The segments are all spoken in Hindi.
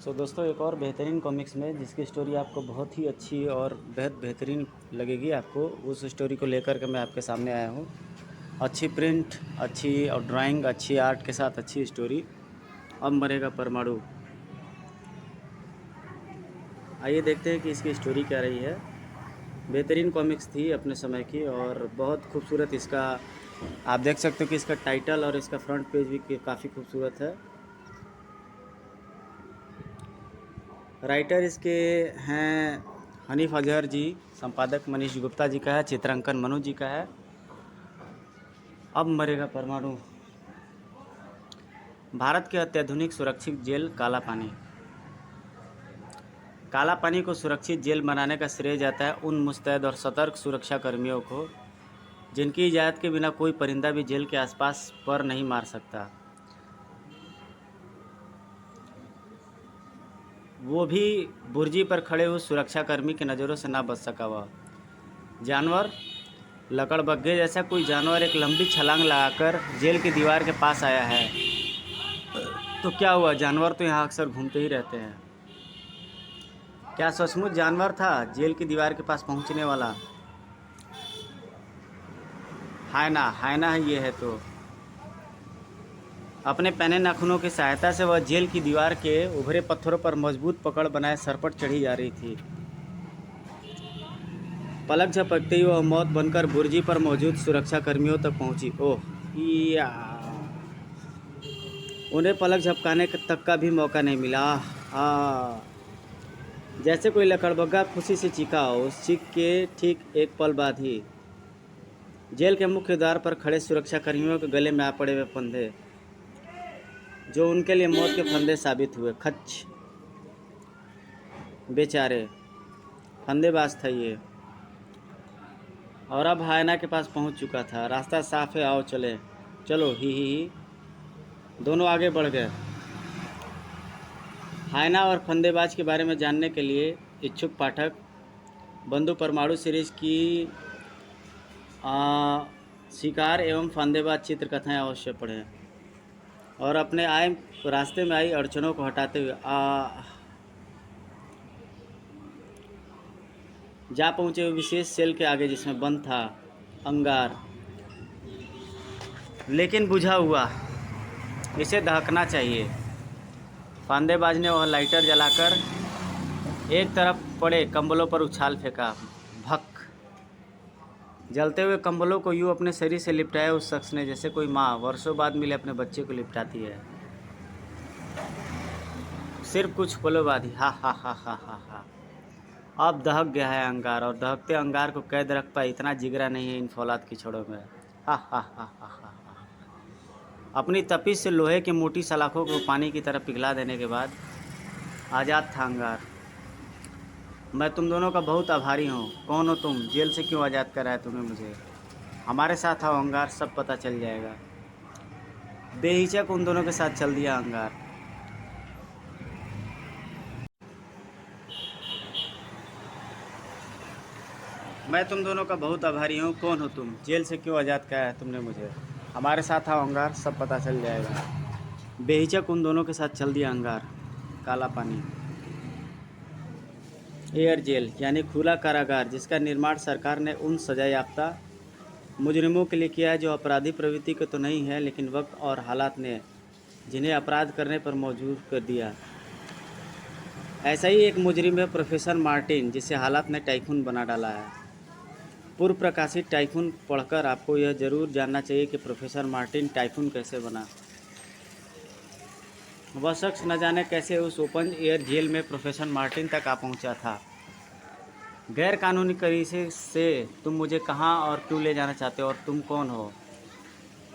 दोस्तों एक और बेहतरीन कॉमिक्स में जिसकी स्टोरी आपको बहुत ही अच्छी और बेहद बेहतरीन लगेगी आपको, उस स्टोरी को लेकर के मैं आपके सामने आया हूँ। अच्छी प्रिंट, अच्छी और ड्राइंग, अच्छी आर्ट के साथ अच्छी स्टोरी। अब मरेगा परमाणु। आइए देखते हैं कि इसकी स्टोरी क्या रही है। बेहतरीन कॉमिक्स थी अपने समय की और बहुत खूबसूरत इसका आप देख सकते हो कि इसका टाइटल और इसका फ्रंट पेज भी काफ़ी खूबसूरत है। राइटर इसके हैं हनीफ अजहर जी, संपादक मनीष गुप्ता जी का है, चित्रांकन मनु जी का है। अब मरेगा परमाणु। भारत के अत्याधुनिक सुरक्षित जेल काला पानी। काला पानी को सुरक्षित जेल बनाने का श्रेय जाता है उन मुस्तैद और सतर्क सुरक्षा कर्मियों को जिनकी इजाज़त के बिना कोई परिंदा भी जेल के आसपास पर नहीं मार सकता। वो भी बुर्जी पर खड़े उस सुरक्षाकर्मी की नज़रों से ना बच सका। वह जानवर लकड़बग्घे जैसा कोई जानवर एक लंबी छलांग लगाकर जेल की दीवार के पास आया है। तो क्या हुआ, जानवर तो यहाँ अक्सर घूमते ही रहते हैं। क्या सचमुच जानवर था जेल की दीवार के पास पहुँचने वाला? हायना हायना है ये है। तो अपने पैने नाखूनों की सहायता से वह जेल की दीवार के उभरे पत्थरों पर मजबूत पकड़ बनाए सरपट चढ़ी जा रही थी। पलक झपकते ही वह मौत बनकर बुर्जी पर मौजूद सुरक्षा कर्मियों तक पहुंची। ओह या, उन्हें पलक झपकाने तक का भी मौका नहीं मिला। जैसे कोई लकड़बग्घा खुशी से चीखा हो। उस चीख के ठीक एक पल बाद ही जेल के मुख्य द्वार पर खड़े सुरक्षा कर्मियों के गले में आ पड़े हुए फंदे, जो उनके लिए मौत के फंदे साबित हुए। खच, बेचारे फंदेबाज था ये। और अब हायना के पास पहुंच चुका था। रास्ता साफ है, आओ चले। चलो ही। दोनों आगे बढ़ गए। हायना और फंदेबाज के बारे में जानने के लिए इच्छुक पाठक बंधु परमाणु सीरीज की शिकार एवं फंदेबाज चित्रकथाएं अवश्य पढ़ें और अपने रास्ते में आई अड़चनों को हटाते हुए जा पहुँचे विशेष सेल के आगे जिसमें बंद था अंगार, लेकिन बुझा हुआ। इसे दहकना चाहिए। फंदेबाज ने वह लाइटर जलाकर एक तरफ पड़े कंबलों पर उछाल फेंका। भक, जलते हुए कंबलों को यूँ अपने शरीर से लिपटाया उस शख्स ने जैसे कोई माँ वर्षों बाद मिले अपने बच्चे को लिपटाती है। सिर्फ कुछ पलों बाद ही हा हा हा हा हा हा, अब दहक गया है अंगार और दहकते अंगार को कैद रख पाए इतना जिगरा नहीं है इन फौलाद की छड़ों में। हा हा हा हा हा। अपनी तपिश से लोहे की मोटी सलाखों को पानी की तरह पिघला देने के बाद आज़ाद था अंगार। मैं तुम दोनों का बहुत आभारी हूँ। कौन हो तुम? जेल से क्यों आज़ाद कराया तुमने मुझे? हमारे साथ आओ अंगार, सब पता चल जाएगा। बेहिचक उन दोनों के साथ चल दिया अंगार। मैं तुम दोनों का बहुत आभारी हूँ। कौन हो तुम? जेल से क्यों आज़ाद कराया तुमने मुझे? हमारे साथ आओ अंगार, सब पता चल जाएगा। बेहिचक उन दोनों के साथ चल दिया अंगार। काला पानी। एयर जेल यानी खुला कारागार, जिसका निर्माण सरकार ने उन सजा याफ्ता मुजरिमों के लिए किया है जो अपराधी प्रवृत्ति के तो नहीं है, लेकिन वक्त और हालात ने जिन्हें अपराध करने पर मजबूर कर दिया। ऐसा ही एक मुजरिम है प्रोफेसर मार्टिन, जिसे हालात ने टाइकून बना डाला है। पूर्व प्रकाशित टाइकून पढ़कर आपको यह जरूर जानना चाहिए कि प्रोफेसर मार्टिन टाइकून कैसे बना। वह शख्स न जाने कैसे उस ओपन एयर जेल में प्रोफेसर मार्टिन तक आ पहुंचा था। गैर कानूनी तरीके से तुम मुझे कहाँ और क्यों ले जाना चाहते हो और तुम कौन हो?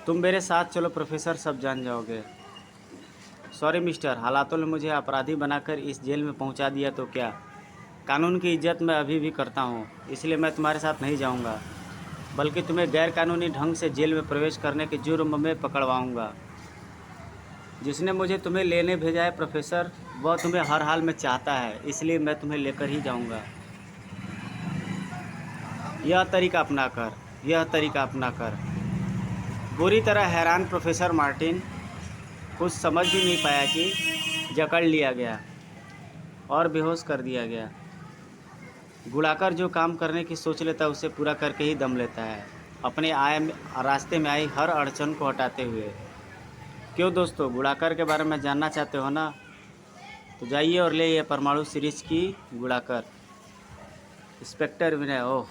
तुम मेरे साथ चलो प्रोफेसर, सब जान जाओगे। सॉरी मिस्टर, हालातों ने मुझे अपराधी बनाकर इस जेल में पहुंचा दिया तो क्या? कानून की इज्जत मैं अभी भी करता हूं, इसलिए मैं तुम्हारे साथ नहीं जाऊंगा, बल्कि तुम्हें गैर कानूनी ढंग से जेल में प्रवेश करने के जुर्म में पकड़वाऊंगा। जिसने मुझे तुम्हें लेने भेजा है प्रोफेसर, वह तुम्हें हर हाल में चाहता है, इसलिए मैं तुम्हें लेकर ही जाऊंगा। यह तरीका अपनाकर बुरी तरह हैरान प्रोफेसर मार्टिन कुछ समझ भी नहीं पाया कि जकड़ लिया गया। और बेहोश कर दिया गया। गुड़ाकर जो काम करने की सोच लेता है उसे पूरा करके ही दम लेता है, अपने रास्ते में आई हर अड़चन को हटाते हुए। क्यों दोस्तों, गुड़ाकर के बारे में जानना चाहते हो ना? तो जाइए और ले ये परमाणु सीरीज की गुड़ाकर। इंस्पेक्टर विनय। ओह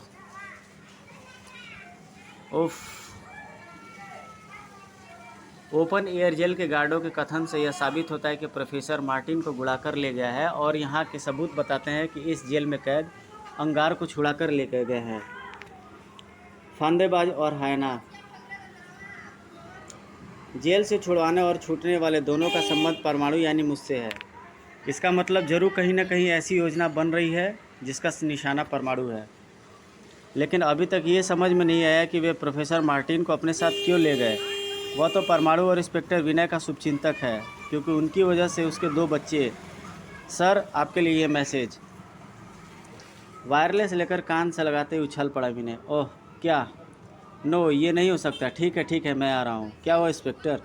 उफ। ओपन एयर जेल के गार्डों के कथन से यह साबित होता है कि प्रोफेसर मार्टिन को गुड़ाकर ले गया है, और यहाँ के सबूत बताते हैं कि इस जेल में कैद अंगार को छुड़ाकर लेकर गए हैं। फंदेबाज और हायना। जेल से छुड़वाने और छूटने वाले दोनों का संबंध परमाणु यानी मुझसे है। इसका मतलब जरूर कहीं ना कहीं ऐसी योजना बन रही है जिसका निशाना परमाणु है। लेकिन अभी तक ये समझ में नहीं आया कि वे प्रोफेसर मार्टिन को अपने साथ क्यों ले गए। वह तो परमाणु और इंस्पेक्टर विनय का शुभचिंतक है, क्योंकि उनकी वजह से उसके 2 बच्चे। सर, आपके लिए ये मैसेज। वायरलेस लेकर कान से लगाते ही उछल पड़ा विनय। ओह क्या? नो, ये नहीं हो सकता। ठीक है, मैं आ रहा हूँ। क्या हुआ इंस्पेक्टर?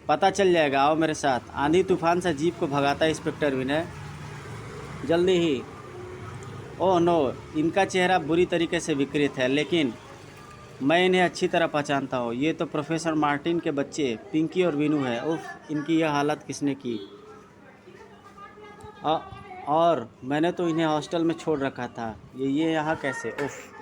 पता चल जाएगा, आओ मेरे साथ। आंधी तूफान से जीप को भगाता इंस्पेक्टर विनय। जल्दी ही। ओह नो, इनका चेहरा बुरी तरीके से विकृत है, लेकिन मैं इन्हें अच्छी तरह पहचानता हूँ। ये तो प्रोफेसर मार्टिन के बच्चे पिंकी और विनू है। उफ, इनकी यह हालत किसने की? और मैंने तो इन्हें हॉस्टल में छोड़ रखा था। ये यहाँ कैसे? उफ।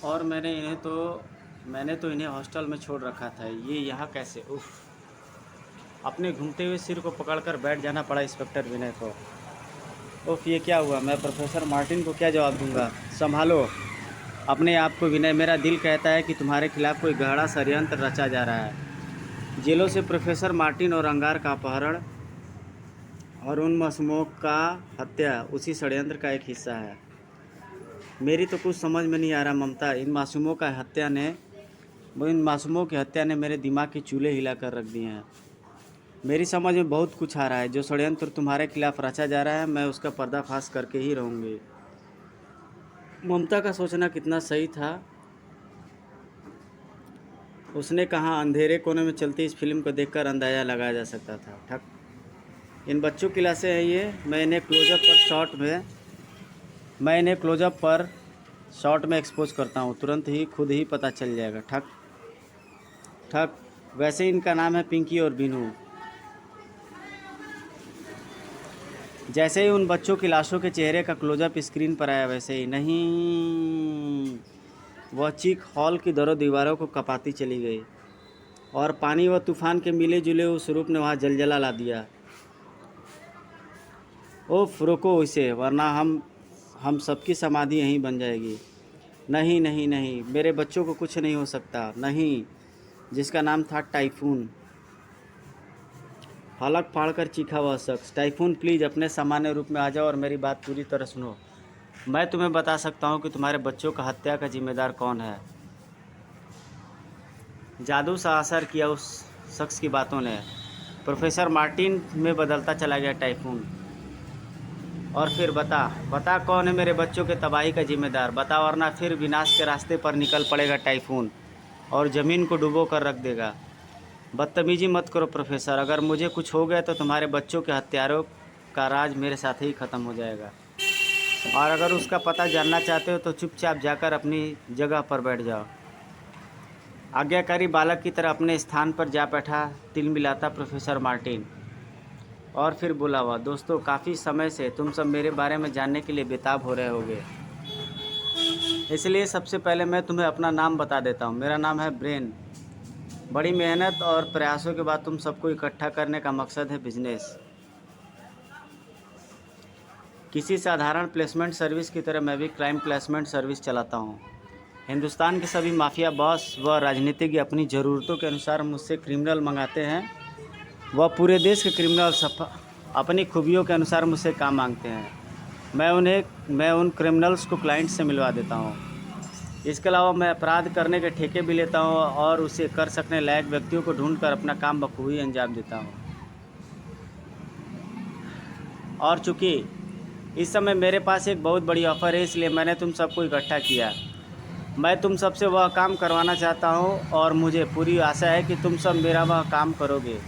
और मैंने तो इन्हें हॉस्टल में छोड़ रखा था। ये यहाँ कैसे? उफ। अपने घूमते हुए सिर को पकड़कर बैठ जाना पड़ा इंस्पेक्टर विनय को। उफ, ये क्या हुआ? मैं प्रोफेसर मार्टिन को क्या जवाब दूंगा? संभालो अपने आप को विनय। मेरा दिल कहता है कि तुम्हारे खिलाफ कोई गहरा षड्यंत्र रचा जा रहा है। जेलों से प्रोफेसर मार्टिन और अंगार का अपहरण और उन मासूमों का हत्या उसी षड्यंत्र का एक हिस्सा है। मेरी तो कुछ समझ में नहीं आ रहा ममता। इन मासूमों की हत्या ने मेरे दिमाग के चूल्हे हिला कर रख दिए हैं। मेरी समझ में बहुत कुछ आ रहा है। जो षड्यंत्र तुम्हारे खिलाफ रचा जा रहा है, मैं उसका पर्दाफाश करके ही रहूँगी। ममता का सोचना कितना सही था। उसने कहा अंधेरे कोने में चलती इस फिल्म को देखकर अंदाज़ा लगाया जा सकता था। ठक। इन बच्चों की लाशें हैं ये। मैं इन्हें क्लोजअप पर शॉट में एक्सपोज करता हूँ। तुरंत ही खुद ही पता चल जाएगा। ठक ठक। वैसे इनका नाम है पिंकी और बीनू। जैसे ही उन बच्चों की लाशों के चेहरे का क्लोजअप स्क्रीन पर आया, वैसे ही नहीं, वह चीख हॉल की दीवारों को कपाती चली गई, और पानी व तूफान के मिले जुले उस रूप ने वहाँ जलजला ला दिया। ओफ, रोको इसे, वरना हम सबकी समाधि यहीं बन जाएगी। नहीं नहीं नहीं, मेरे बच्चों को कुछ नहीं हो सकता। नहीं, जिसका नाम था टाइफून। हलक फाड़कर चीखा वह शख्स। टाइफून, प्लीज़ अपने सामान्य रूप में आ जाओ और मेरी बात पूरी तरह सुनो। मैं तुम्हें बता सकता हूँ कि तुम्हारे बच्चों का हत्या का जिम्मेदार कौन है। जादू सा असर किया उस शख्स की बातों ने। प्रोफेसर मार्टिन में बदलता चला गया टाइफून। और फिर बता कौन है मेरे बच्चों के तबाही का जिम्मेदार? बता, वरना फिर विनाश के रास्ते पर निकल पड़ेगा टाइफून और ज़मीन को डुबो कर रख देगा। बदतमीजी मत करो प्रोफेसर। अगर मुझे कुछ हो गया तो तुम्हारे बच्चों के हत्यारों का राज मेरे साथ ही ख़त्म हो जाएगा। और अगर उसका पता जानना चाहते हो तो चुपचाप जाकर अपनी जगह पर बैठ जाओ। आज्ञाकारी बालक की तरह अपने स्थान पर जा बैठा तिलमिलाता प्रोफेसर मार्टिन, और फिर बोला हुआ, दोस्तों काफ़ी समय से तुम सब मेरे बारे में जानने के लिए बेताब हो रहे होगे, इसलिए सबसे पहले मैं तुम्हें अपना नाम बता देता हूँ। मेरा नाम है ब्रेन। बड़ी मेहनत और प्रयासों के बाद तुम सबको इकट्ठा करने का मकसद है बिजनेस। किसी साधारण प्लेसमेंट सर्विस की तरह मैं भी क्राइम प्लेसमेंट सर्विस चलाता हूँ। हिंदुस्तान के सभी माफिया बॉस व राजनीतिज्ञ अपनी ज़रूरतों के अनुसार मुझसे क्रिमिनल मंगाते हैं। वह पूरे देश के क्रिमिनल अपनी खूबियों के अनुसार मुझसे काम मांगते हैं। मैं उन क्रिमिनल्स को क्लाइंट से मिलवा देता हूँ। इसके अलावा मैं अपराध करने के ठेके भी लेता हूँ और उसे कर सकने लायक व्यक्तियों को ढूंढकर अपना काम बखूबी अंजाम देता हूँ। और चूँकि इस समय मेरे पास एक बहुत बड़ी ऑफ़र है, इसलिए मैंने तुम सबको इकट्ठा किया। मैं तुम सबसे वह काम करवाना चाहता हूँ और मुझे पूरी आशा है कि तुम सब मेरा वह काम करोगे,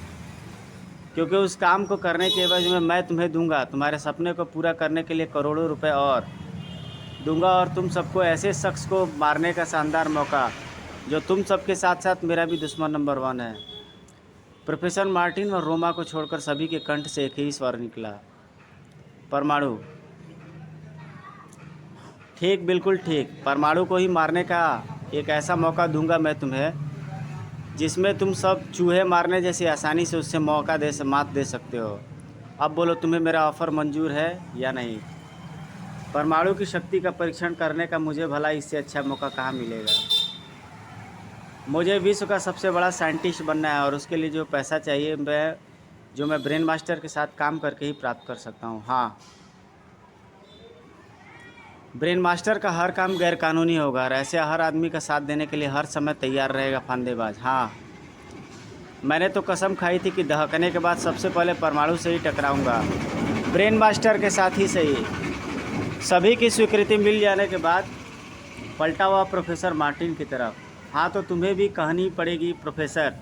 क्योंकि उस काम को करने के एवज में मैं तुम्हें दूंगा तुम्हारे सपने को पूरा करने के लिए करोड़ों रुपए और दूंगा, और तुम सबको ऐसे शख्स को मारने का शानदार मौका जो तुम सबके साथ साथ मेरा भी दुश्मन नंबर 1 है। प्रोफेसर मार्टिन और रोमा को छोड़कर सभी के कंठ से एक ही स्वर निकला, परमाणु। ठीक, बिल्कुल ठीक। परमाणु को ही मारने का एक ऐसा मौका दूंगा मैं तुम्हें, जिसमें तुम सब चूहे मारने जैसे आसानी से उससे मात दे सकते हो। अब बोलो, तुम्हें मेरा ऑफ़र मंजूर है या नहीं? परमाणु की शक्ति का परीक्षण करने का मुझे भला इससे अच्छा मौका कहाँ मिलेगा। मुझे विश्व का सबसे बड़ा साइंटिस्ट बनना है, और उसके लिए जो पैसा चाहिए मैं ब्रेन मास्टर के साथ काम करके ही प्राप्त कर सकता हूँ। हाँ, ब्रेन मास्टर का हर काम गैर कानूनी होगा और ऐसे हर आदमी का साथ देने के लिए हर समय तैयार रहेगा फंदेबाज। हाँ, मैंने तो कसम खाई थी कि दहकने के बाद सबसे पहले परमाणु से ही टकराऊंगा, ब्रेन मास्टर के साथ ही सही। सभी की स्वीकृति मिल जाने के बाद पलटा हुआ प्रोफेसर मार्टिन की तरफ। हाँ, तो तुम्हें भी कहनी पड़ेगी प्रोफेसर,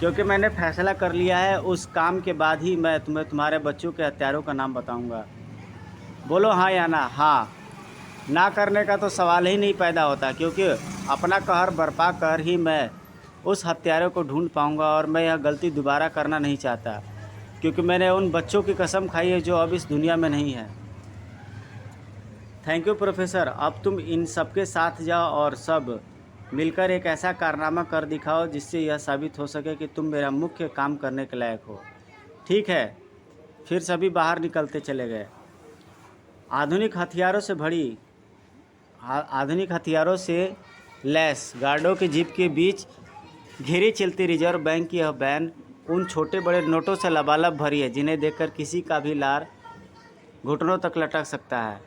क्योंकि मैंने फैसला कर लिया है। उस काम के बाद ही मैं तुम्हें तुम्हारे बच्चों के हत्यारों का नाम बताऊंगा। बोलो हाँ या ना। हाँ, ना करने का तो सवाल ही नहीं पैदा होता, क्योंकि अपना कहर बरपा कर ही मैं उस हत्यारे को ढूंढ पाऊंगा, और मैं यह गलती दोबारा करना नहीं चाहता, क्योंकि मैंने उन बच्चों की कसम खाई है जो अब इस दुनिया में नहीं है। Thank you professor. अब तुम इन सबके साथ जाओ और सब मिलकर एक ऐसा कारनामा कर दिखाओ जिससे यह साबित हो सके कि तुम मेरा मुख्य काम करने के लायक हो। ठीक है। फिर सभी बाहर निकलते चले गए। आधुनिक हथियारों से लैस गार्डों की जीप के बीच घिरी चलती रिजर्व बैंक की यह वैन उन छोटे बड़े नोटों से लबालब भरी है जिन्हें देखकर किसी का भी लार घुटनों तक लटक सकता है।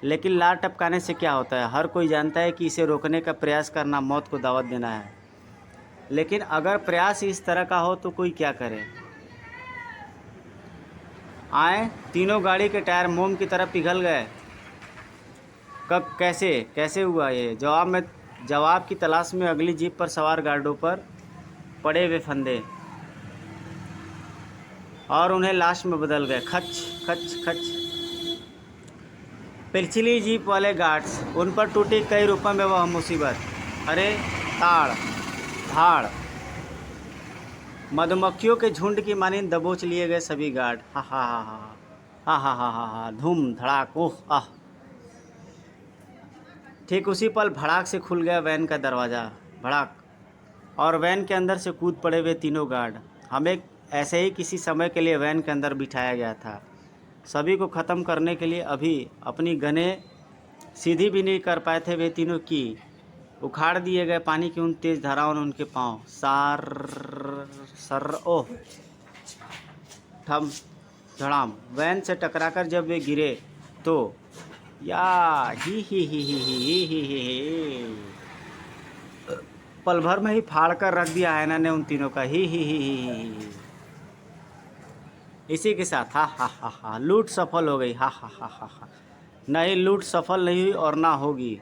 लेकिन लार टपकाने से क्या होता है? हर कोई जानता है कि इसे रोकने का प्रयास करना मौत को दावत देना है। लेकिन अगर प्रयास इस तरह का हो तो कोई क्या करे? आए, तीनों गाड़ी के टायर मोम की तरह पिघल गए। कब, कैसे हुआ ये? जवाब की तलाश में अगली जीप पर सवार गार्डों पर पड़े हुए फंदे और उन्हें लाश में बदल गए। खच खच खच। पिछली जीप वाले गार्ड्स, उन पर टूटी कई रुपयों में वह मुसीबत। अरे ताड़ धाड़, मधुमक्खियों के झुंड की मानिंद दबोच लिए गए सभी गार्ड। हा हा हा हा हा हा हा हा हा। धूम धड़ाक, ओह आह। ठीक उसी पल भड़ाक से खुल गया वैन का दरवाज़ा, भड़ाक, और वैन के अंदर से कूद पड़े हुए तीनों गार्ड। हमें ऐसे ही किसी समय के लिए वैन के अंदर बिठाया गया था। सभी को ख़त्म करने के लिए अभी अपनी गनें सीधी भी नहीं कर पाए थे वे तीनों की उखाड़ दिए गए पानी की उन तेज़ धाराओं ने उनके पाँव सर ओह ठम धड़ाम वैन से टकराकर जब वे गिरे तो या ही पल भर में ही फाड़ कर रख दिया आयना ने उन तीनों का। ही। इसी के साथ हा हा हा हा लूट सफल हो गई। हा हा हा हा हा। नहीं, लूट सफल नहीं हुई और ना होगी।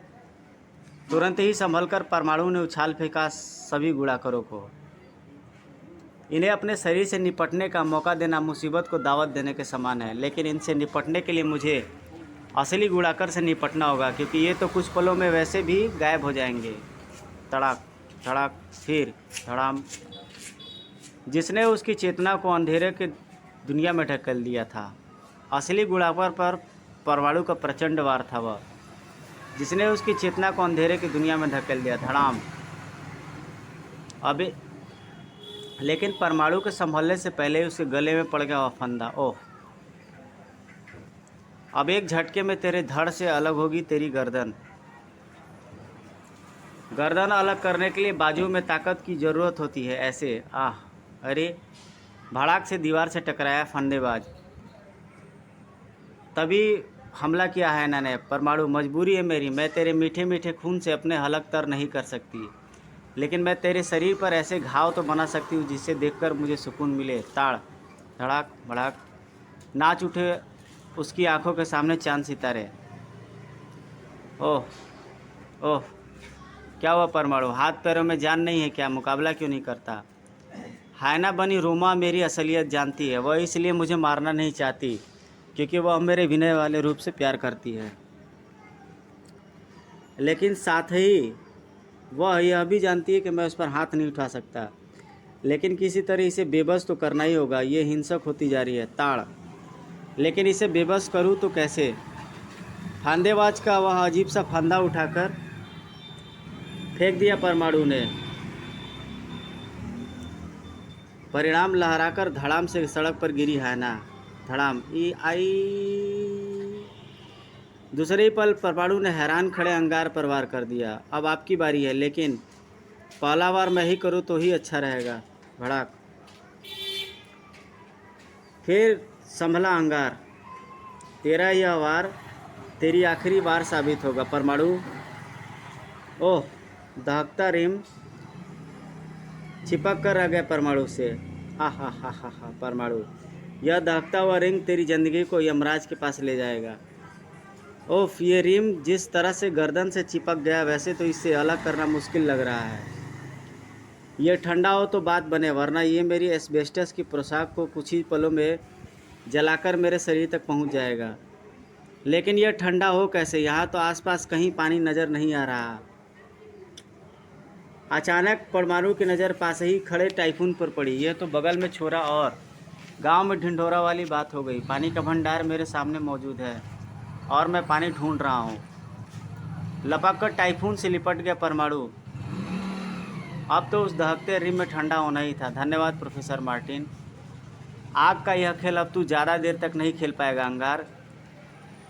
तुरंत ही संभलकर परमाणु ने उछाल फेंका सभी गुड़ाकरों को। इन्हें अपने शरीर से निपटने का मौका देना मुसीबत को दावत देने के समान है, लेकिन इनसे निपटने के लिए मुझे असली गुड़ाकर से निपटना होगा, क्योंकि ये तो कुछ पलों में वैसे भी गायब हो जाएंगे। तड़ाक धड़ाक, फिर धड़ाम। जिसने उसकी चेतना को अंधेरे के दुनिया में ढकेल दिया था। असली गुड़ाकर पर परमाणु का प्रचंड वार था, वह जिसने उसकी चेतना को अंधेरे की दुनिया में धकेल दिया। धड़ाम। अब लेकिन परमाणु के संभलने से पहले ही उसके गले में पड़ गया वह फंदा। ओह, अब एक झटके में तेरे धड़ से अलग होगी तेरी गर्दन। गर्दन अलग करने के लिए बाजू में ताकत की ज़रूरत होती है। ऐसे आह, अरे भड़ाक से दीवार से टकराया फंदेबाज। तभी हमला किया है मैंने। परमाणु, मजबूरी है मेरी, मैं तेरे मीठे मीठे खून से अपने हलक तर नहीं कर सकती, लेकिन मैं तेरे शरीर पर ऐसे घाव तो बना सकती हूँ जिससे देखकर मुझे सुकून मिले। ताड़ धड़ाक भड़ाक। नाच उठे उसकी आंखों के सामने चांद सितारे। ओह ओह, क्या हुआ परमाणु, हाथ पैरों में जान नहीं है क्या, मुकाबला क्यों नहीं करता? हायना बनी रोमा मेरी असलियत जानती है, वह इसलिए मुझे मारना नहीं चाहती क्योंकि वह मेरे विनय वाले रूप से प्यार करती है, लेकिन साथ ही वह यह भी जानती है कि मैं उस पर हाथ नहीं उठा सकता, लेकिन किसी तरह इसे बेबस तो करना ही होगा। ये हिंसक होती जा रही है, ताड़, लेकिन इसे बेबस करूँ तो कैसे? फांदेबाज का वह अजीब सा फंदा उठाकर फेंक दिया परमाणु ने। परिणाम लहराकर धड़ाम से सड़क पर गिरी हायना। धड़ाम ई आई। दूसरे ही पल परमाणु ने हैरान खड़े अंगार पर वार कर दिया। अब आपकी बारी है, लेकिन पहला वार मैं ही करूँ तो ही अच्छा रहेगा। भड़ाक। फिर संभला अंगार। तेरा यह वार तेरी आखिरी बार साबित होगा परमाणु। ओह, दहकता रिम चिपक कर रह गया परमाणु से। हा हा हा हा हा। परमाणु, यह दहकता हुआ रिंग तेरी जिंदगी को यमराज के पास ले जाएगा। ओफ, ये रिम जिस तरह से गर्दन से चिपक गया, वैसे तो इससे अलग करना मुश्किल लग रहा है। ये ठंडा हो तो बात बने, वरना ये मेरी एस्बेस्टस की पोशाक को कुछ ही पलों में जलाकर मेरे शरीर तक पहुंच जाएगा। लेकिन यह ठंडा हो कैसे? यहाँ तो आसपास कहीं पानी नज़र नहीं आ रहा। अचानक परमाणु की नज़र पास ही खड़े टाइफून पर पड़ी। यह तो बगल में छोरा और गांव में ढिंढोरा वाली बात हो गई। पानी का भंडार मेरे सामने मौजूद है और मैं पानी ढूंढ रहा हूँ। लपक कर टाइफून से लिपट गया परमाणु। अब तो उस दहकते रिम में ठंडा होना ही था। धन्यवाद प्रोफेसर मार्टिन। आग का यह खेल अब तू ज़्यादा देर तक नहीं खेल पाएगा अंगार।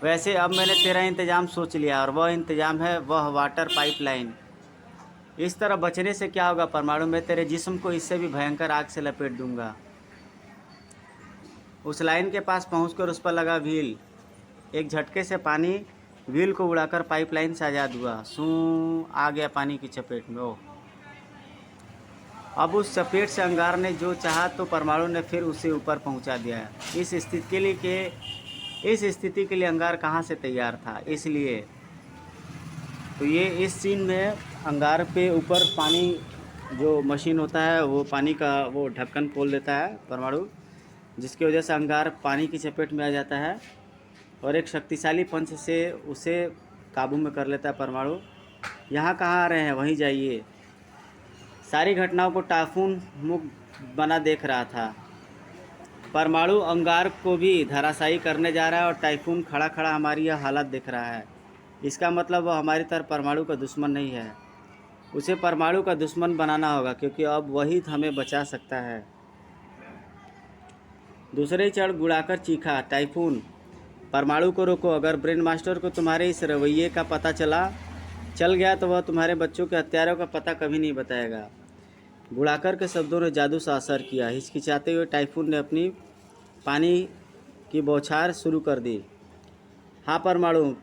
वैसे अब मैंने तेरा इंतज़ाम सोच लिया, और वह इंतज़ाम है वह वाटर पाइपलाइन। इस तरह बचने से क्या होगा परमाणु, मैं तेरे जिस्म को इससे भी भयंकर आग से लपेट दूंगा। उस लाइन के पास पहुंचकर उस पर लगा व्हील। एक झटके से पानी व्हील को उड़ाकर पाइपलाइन से आज़ाद हुआ। सू आ गया पानी की चपेट में। ओह, अब उस चपेट से अंगार ने जो चाहा तो परमाणु ने फिर उसे ऊपर पहुंचा दिया। इस स्थिति के लिए अंगार कहाँ से तैयार था। इसलिए तो ये इस सीन में अंगार पे ऊपर पानी जो मशीन होता है वो पानी का वो ढक्कन खोल देता है परमाणु, जिसकी वजह से अंगार पानी की चपेट में आ जाता है और एक शक्तिशाली पंच से उसे काबू में कर लेता है परमाणु। यहाँ कहाँ आ रहे हैं, वहीं जाइए। सारी घटनाओं को टाइफून मुख बना देख रहा था। परमाणु अंगार को भी धराशायी करने जा रहा है और टाइफून खड़ा खड़ा हमारी यह हालत देख रहा है। इसका मतलब वह हमारी तरह परमाणु का दुश्मन नहीं है, उसे परमाणु का दुश्मन बनाना होगा, क्योंकि अब वही हमें बचा सकता है। दूसरे चढ़ गुड़ाकर चीखा, टाइफून परमाणु को रोको। अगर ब्रेन मास्टर को तुम्हारे इस रवैये का पता चल गया तो वह तुम्हारे बच्चों के हत्यारों का पता कभी नहीं बताएगा। गुड़ाकर के शब्दों ने जादू सा असर किया। हिचकिचाते हुए टाइफून ने अपनी पानी की बौछार शुरू कर दी। हाँ परमाणु,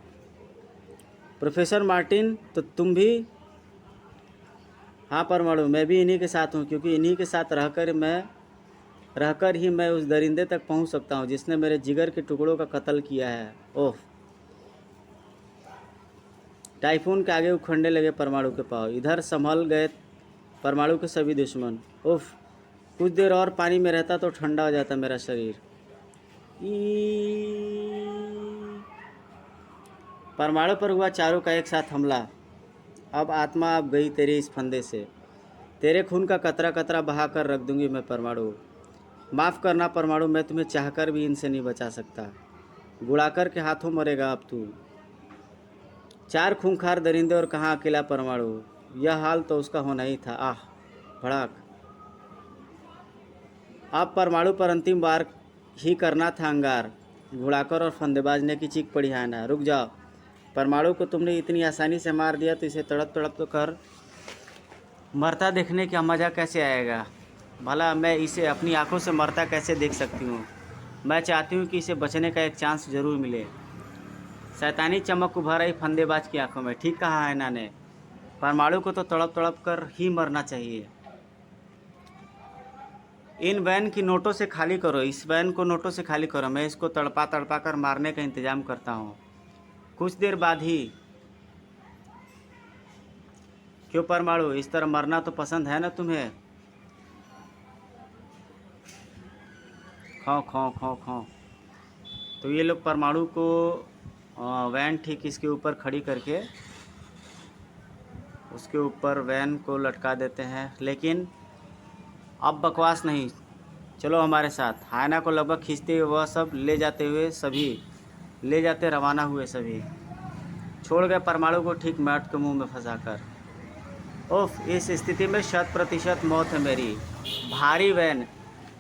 प्रोफेसर मार्टिन तो तुम भी? हाँ परमाणु, मैं भी इन्हीं के साथ हूँ, क्योंकि इन्हीं के साथ रहकर ही मैं उस दरिंदे तक पहुँच सकता हूँ जिसने मेरे जिगर के टुकड़ों का कत्ल किया है। ओह, टाइफून के आगे उखड़ने लगे परमाणु के पाँव। इधर संभल गए परमाणु के सभी दुश्मन। उफ, कुछ देर और पानी में रहता तो ठंडा हो जाता मेरा शरीर। परमाणु पर हुआ चारों का एक साथ हमला। अब आत्मा अब गई तेरे इस फंदे से। तेरे खून का कतरा कतरा बहा कर रख दूंगी मैं परमाणु। माफ़ करना परमाणु, मैं तुम्हें चाहकर भी इनसे नहीं बचा सकता। गुड़ाकर के हाथों मरेगा अब तू। 4 खूंखार दरिंदे और कहाँ अकेला परमाणु। यह हाल तो उसका होना ही था। आह, भड़ाक। अब परमाणु पर अंतिम वार ही करना था अंगार। घुड़ाकर और फंदेबाज ने की चीख पड़ी, है ना, रुक जाओ। परमाणु को तुमने इतनी आसानी से मार दिया तो इसे तड़प तड़प तो कर मरता देखने का मज़ा कैसे आएगा। भला मैं इसे अपनी आंखों से मरता कैसे देख सकती हूँ। मैं चाहती हूँ कि इसे बचने का एक चांस ज़रूर मिले। शैतानी चमक उभर आई फंदेबाज की आंखों में। ठीक कहा है ना ने, परमाणु को तो तड़प तड़प कर ही मरना चाहिए। इन वैन की नोटों से खाली करो, इस वैन को नोटों से खाली करो, मैं इसको तड़पा तड़पा कर मारने का इंतज़ाम करता हूँ। कुछ देर बाद ही। क्यों परमाणु, इस तरह मरना तो पसंद है ना तुम्हें? खौं खौं खौं खौं। तो ये लोग परमाणु को वैन ठीक इसके ऊपर खड़ी करके उसके ऊपर वैन को लटका देते हैं। लेकिन अब बकवास नहीं, चलो हमारे साथ। हायना को लगभग खींचते हुए वह सब ले जाते रवाना हुए सभी। छोड़ गए परमाणु को ठीक मैट के मुंह में फंसाकर। ओफ, इस स्थिति में 100% मौत है मेरी। भारी वैन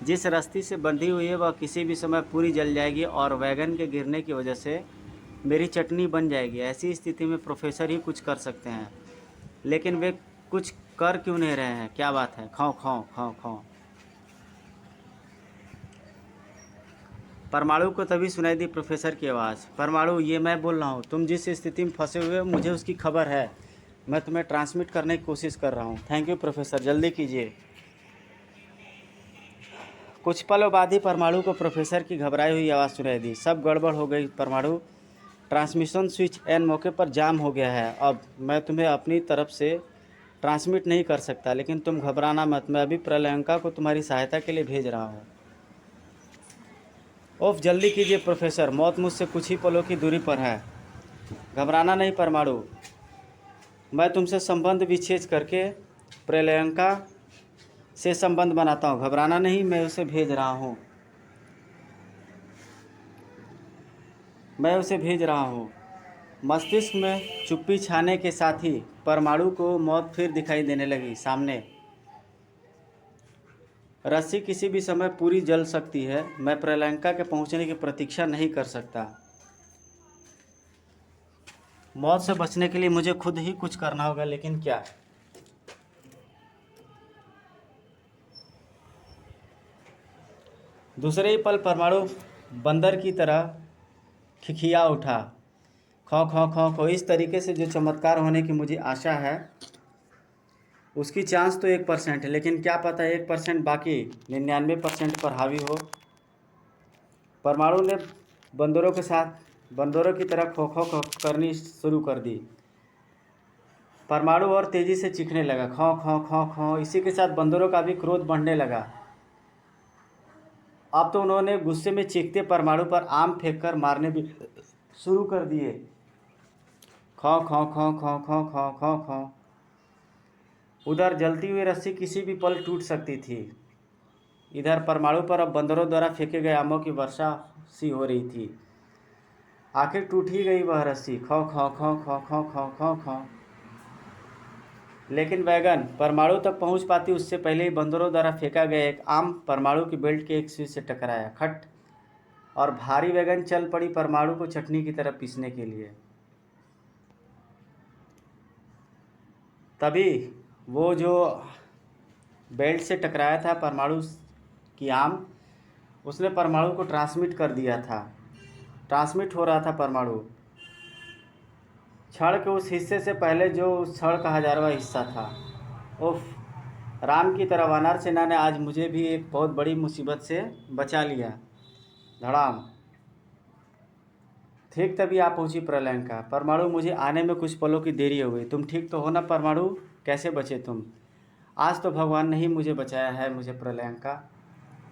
जिस रस्सी से बंधी हुई है वह किसी भी समय पूरी जल जाएगी और वैगन के गिरने की वजह से मेरी चटनी बन जाएगी। ऐसी स्थिति में प्रोफेसर ही कुछ कर सकते हैं, लेकिन वे कुछ कर क्यों नहीं रहे हैं? क्या बात है? खौं खौं खौं खौं। परमाणु को तभी सुनाई दी प्रोफेसर की आवाज़। परमाणु, ये मैं बोल रहा हूँ, तुम जिस स्थिति में फंसे हुए हो मुझे उसकी खबर है। मैं तुम्हें ट्रांसमिट करने की कोशिश कर रहा हूँ। थैंक यू प्रोफेसर, जल्दी कीजिए। कुछ पलों बाद ही परमाणु को प्रोफेसर की घबराई हुई आवाज़ सुनाई दी। सब गड़बड़ हो गई परमाणु, ट्रांसमिशन स्विच एन मौके पर जाम हो गया है। अब मैं तुम्हें अपनी तरफ से ट्रांसमिट नहीं कर सकता, लेकिन तुम घबराना मत, मैं अभी प्रलयंका को तुम्हारी सहायता के लिए भेज रहा हूँ। ओफ, जल्दी कीजिए प्रोफेसर, मौत मुझसे कुछ ही पलों की दूरी पर है। घबराना नहीं परमाणु, मैं तुमसे संबंध विच्छेद करके प्रलयंका से संबंध बनाता हूँ। घबराना नहीं, मैं उसे भेज रहा हूँ। मस्तिष्क में चुप्पी छाने के साथ ही परमाणु को मौत फिर दिखाई देने लगी सामने। रस्सी किसी भी समय पूरी जल सकती है। मैं प्रलयंका के पहुंचने की प्रतीक्षा नहीं कर सकता। मौत से बचने के लिए मुझे खुद ही कुछ करना होगा, लेकिन क्या? दूसरे ही पल परमाणु बंदर की तरह खिखिया उठा। खौं खौं खौं खौं। इस तरीके से जो चमत्कार होने की मुझे आशा है उसकी चांस तो 1% है, लेकिन क्या पता 1% बाकी 99% पर हावी हो। परमाणु ने बंदरों की तरह खो खो खो करनी शुरू कर दी। परमाणु और तेज़ी से चीखने लगा, खौं खौं खौं खौं। इसी के साथ बंदरों का भी क्रोध बढ़ने लगा। अब तो उन्होंने गुस्से में चीखते परमाणु पर आम फेंककर मारने भी शुरू कर दिए। खौं खौं खौं खौं खौं खौं खौं खौं। उधर जलती हुई रस्सी किसी भी पल टूट सकती थी। इधर परमाणु पर अब बंदरों द्वारा फेंके गए आमों की वर्षा सी हो रही थी। आखिर टूट ही गई वह रस्सी। खौं खौं खौं खौं खौं खौं खौं खौं। लेकिन वैगन परमाणु तक पहुंच पाती उससे पहले ही बंदरों द्वारा फेंका गया एक आम परमाणु की बेल्ट के एक स्विच से टकराया। खट, और भारी वैगन चल पड़ी परमाणु को चटनी की तरह पीसने के लिए। तभी वो जो बेल्ट से टकराया था परमाणु की आम, उसने परमाणु को ट्रांसमिट कर दिया था। ट्रांसमिट हो रहा था परमाणु क्षण के उस हिस्से से पहले जो उस क्षण का 1000वां हिस्सा था। उफ, राम की तरह वानर सेना ने आज मुझे भी एक बहुत बड़ी मुसीबत से बचा लिया। धड़ाम। ठीक तभी आ पहुंची प्रलयंका। परमाणु, मुझे आने में कुछ पलों की देरी हो गई। तुम ठीक तो हो ना परमाणु? कैसे बचे तुम? आज तो भगवान ने ही मुझे बचाया है, मुझे प्रलयंका।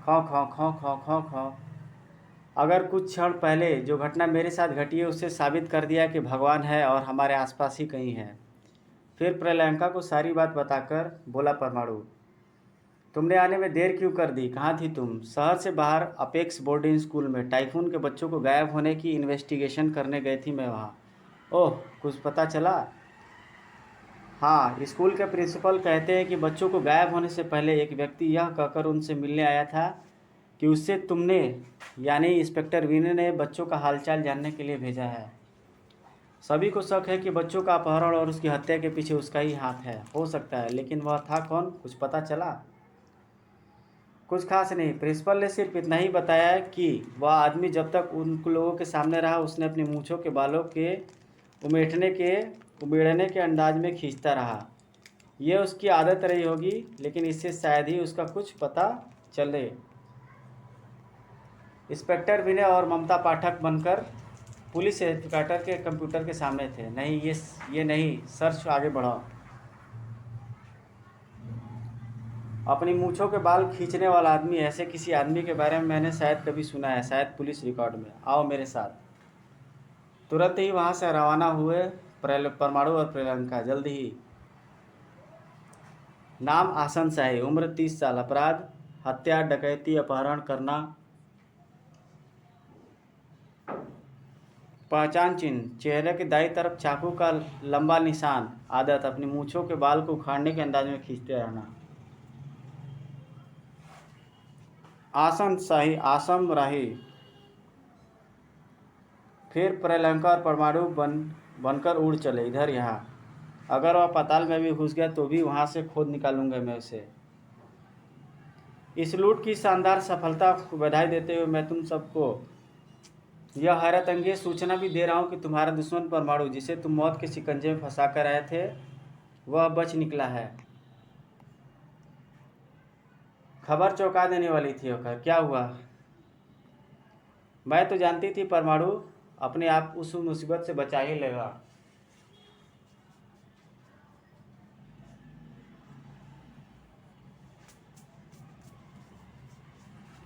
खौं खौं खौं खौं खौं खौं। अगर कुछ क्षण पहले जो घटना मेरे साथ घटी है उससे साबित कर दिया कि भगवान है और हमारे आसपास ही कहीं है। फिर प्रलयंका को सारी बात बताकर बोला परमाणु, तुमने आने में देर क्यों कर दी? कहाँ थी तुम? शहर से बाहर अपेक्स बोर्डिंग स्कूल में टाइफून के बच्चों को गायब होने की इन्वेस्टिगेशन करने गई थी मैं वहाँ। ओह, कुछ पता चला? हाँ, स्कूल के प्रिंसिपल कहते हैं कि बच्चों को गायब होने से पहले एक व्यक्ति यह कहकर उनसे मिलने आया था कि उससे तुमने यानी इंस्पेक्टर विनय ने बच्चों का हालचाल जानने के लिए भेजा है। सभी को शक है कि बच्चों का अपहरण और उसकी हत्या के पीछे उसका ही हाथ है। हो सकता है, लेकिन वह था कौन? कुछ पता चला? कुछ खास नहीं। प्रिंसिपल ने सिर्फ इतना ही बताया कि वह आदमी जब तक उन लोगों के सामने रहा उसने अपनी मूँछों के बालों के उमेड़ने के अंदाज में खींचता रहा। यह उसकी आदत रही होगी, लेकिन इससे शायद ही उसका कुछ पता चले। इंस्पेक्टर विनय और ममता पाठक बनकर पुलिस हेडक्वार्टर के कंप्यूटर के सामने थे। नहीं, ये नहीं, सर्च आगे बढ़ाओ। अपनी मूंछों के बाल खींचने वाला आदमी, ऐसे किसी आदमी के बारे में मैंने शायद कभी सुना है, शायद पुलिस रिकॉर्ड में। आओ मेरे साथ। तुरंत ही वहां से रवाना हुए परमाणु और प्रियंका। जल्दी ही। नाम आसन शाही, उम्र 30 साल, अपराध हत्या, डकैती, अपहरण करना। पहचान चिन्ह, चेहरे के दाईं तरफ चाकू का लंबा निशान। आदत, अपनी मूंछों के बाल को उखाड़ने के अंदाज में खींचते रहना। आसन शाही, आसम राही। फिर प्रियंका और परमाणु बनकर उड़ चले, इधर यहाँ। अगर वह पाताल में भी घुस गया तो भी वहां से खोद निकालूंगा मैं उसे। इस लूट की शानदार सफलता को बधाई देते हुए मैं तुम सबको यह हैरत अंगेज सूचना भी दे रहा हूँ कि तुम्हारा दुश्मन परमाणु, जिसे तुम मौत के शिकंजे में फंसा कर आए थे, वह बच निकला है। खबर चौंका देने वाली थी। होकर क्या हुआ? मैं तो जानती थी परमाणु अपने आप उस मुसीबत से बचा ही लेगा।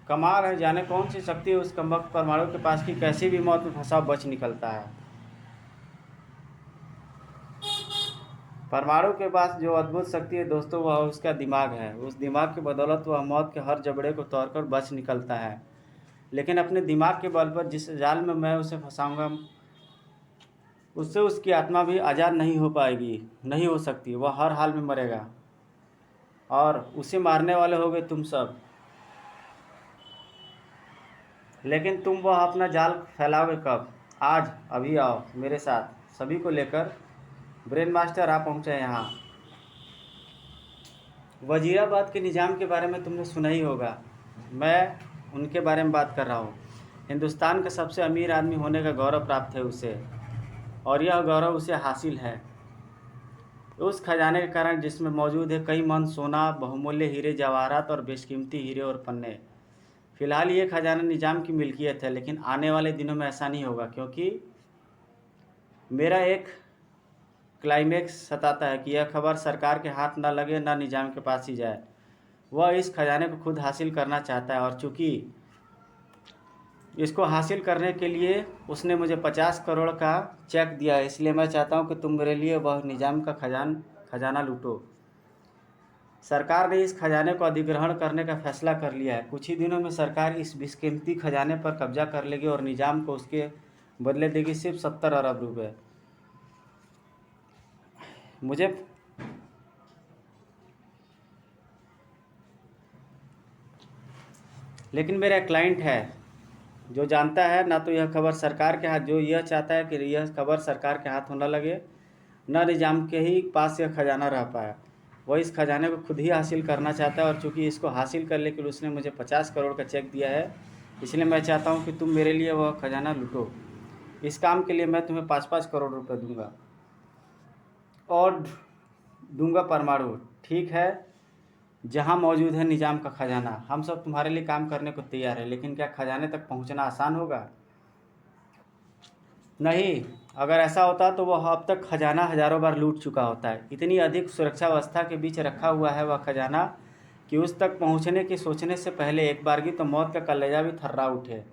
कमाल है, जाने कौन सी शक्ति उस कमबख्त परमाणु के पास कि कैसी भी मौत में फंसा बच निकलता है। परमाणु के पास जो अद्भुत शक्ति है दोस्तों, वह उसका दिमाग है। उस दिमाग की बदौलत वह मौत के हर जबड़े को तोड़कर बच निकलता है। लेकिन अपने दिमाग के बल पर जिस जाल में मैं उसे फंसाऊंगा, उससे उसकी आत्मा भी आज़ाद नहीं हो पाएगी, नहीं हो सकती। वह हर हाल में मरेगा और उसे मारने वाले होगे तुम सब। लेकिन तुम वह अपना जाल फैलाओगे कब? आज, अभी आओ मेरे साथ। सभी को लेकर ब्रेन मास्टर आ पहुँचा यहाँ। वजीराबाद के निज़ाम के बारे में तुमने सुना ही होगा। मैं उनके बारे में बात कर रहा हूँ। हिंदुस्तान का सबसे अमीर आदमी होने का गौरव प्राप्त है उसे, और यह गौरव उसे हासिल है उस खजाने के कारण जिसमें मौजूद है कई मन सोना, बहुमूल्य हीरे जवाहरात और बेशकीमती हीरे और पन्ने। फिलहाल ये खजाना निज़ाम की मिल्कियत है, लेकिन आने वाले दिनों में ऐसा नहीं होगा, क्योंकि मेरा एक क्लाइमेक्स सताता है कि यह खबर सरकार के हाथ न लगे, न निज़ाम के पास ही जाए। वह इस खजाने को खुद हासिल करना चाहता है, और चूँकि इसको हासिल करने के लिए उसने मुझे 50 करोड़ का चेक दिया है, इसलिए मैं चाहता हूँ कि तुम मेरे लिए वह निज़ाम का खजाना लूटो। सरकार ने इस खजाने को अधिग्रहण करने का फैसला कर लिया है। कुछ ही दिनों में सरकार इस बेशकीमती खजाने पर कब्जा कर लेगी और निज़ाम को उसके बदले देगी सिर्फ 70 अरब रुपये। मुझे लेकिन मेरा क्लाइंट है जो जानता है ना तो यह खबर सरकार के हाथ, जो यह चाहता है कि यह खबर सरकार के हाथ होना लगे, न निज़ाम के ही पास यह खजाना रह पाया। वह इस खजाने को खुद ही हासिल करना चाहता है, और चूँकि इसको हासिल करने के लिए उसने मुझे 50 करोड़ का चेक दिया है, इसलिए मैं चाहता हूँ कि तुम मेरे लिए वह खजाना लूटो। इस काम के लिए मैं तुम्हें 5-5 करोड़ रुपये दूंगा, और दूंगा परमाणु। ठीक है, जहाँ मौजूद है निज़ाम का खजाना। हम सब तुम्हारे लिए काम करने को तैयार है, लेकिन क्या खजाने तक पहुँचना आसान होगा? नहीं, अगर ऐसा होता तो वह अब तक खजाना हजारों बार लूट चुका होता है। इतनी अधिक सुरक्षा व्यवस्था के बीच रखा हुआ है वह खजाना कि उस तक पहुंचने की सोचने से पहले एक बारगी तो मौत का कलेजा भी थर्रा उठे।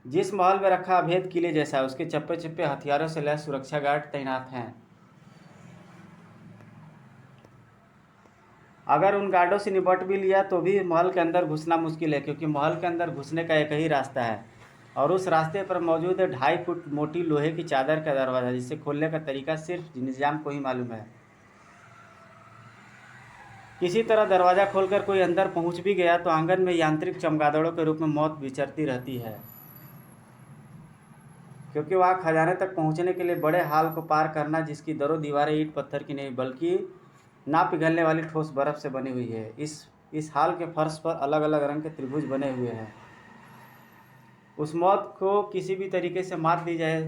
जिस महल में रखा अभेद किले जैसा, उसके चप्पे चप्पे हथियारों से लैस सुरक्षा गार्ड तैनात हैं। अगर उन गार्डों से निपट भी लिया तो भी महल के अंदर घुसना मुश्किल है, क्योंकि महल के अंदर घुसने का एक ही रास्ता है, और उस रास्ते पर मौजूद है 2.5 फुट मोटी लोहे की चादर का दरवाज़ा, जिसे खोलने का तरीका सिर्फ निज़ाम को ही मालूम है। किसी तरह दरवाज़ा खोलकर कोई अंदर पहुंच भी गया तो आंगन में यांत्रिक चमगादड़ों के रूप में मौत विचरती रहती है, क्योंकि वहाँ खजाने तक पहुंचने के लिए बड़े हाल को पार करना, जिसकी दरों दीवारें ईंट पत्थर की नहीं बल्कि ना पिघलने वाली ठोस बर्फ़ से बनी हुई है। इस हाल के फर्श पर अलग अलग रंग के त्रिभुज बने हुए हैं। उस मौत को किसी भी तरीके से मात दी जाए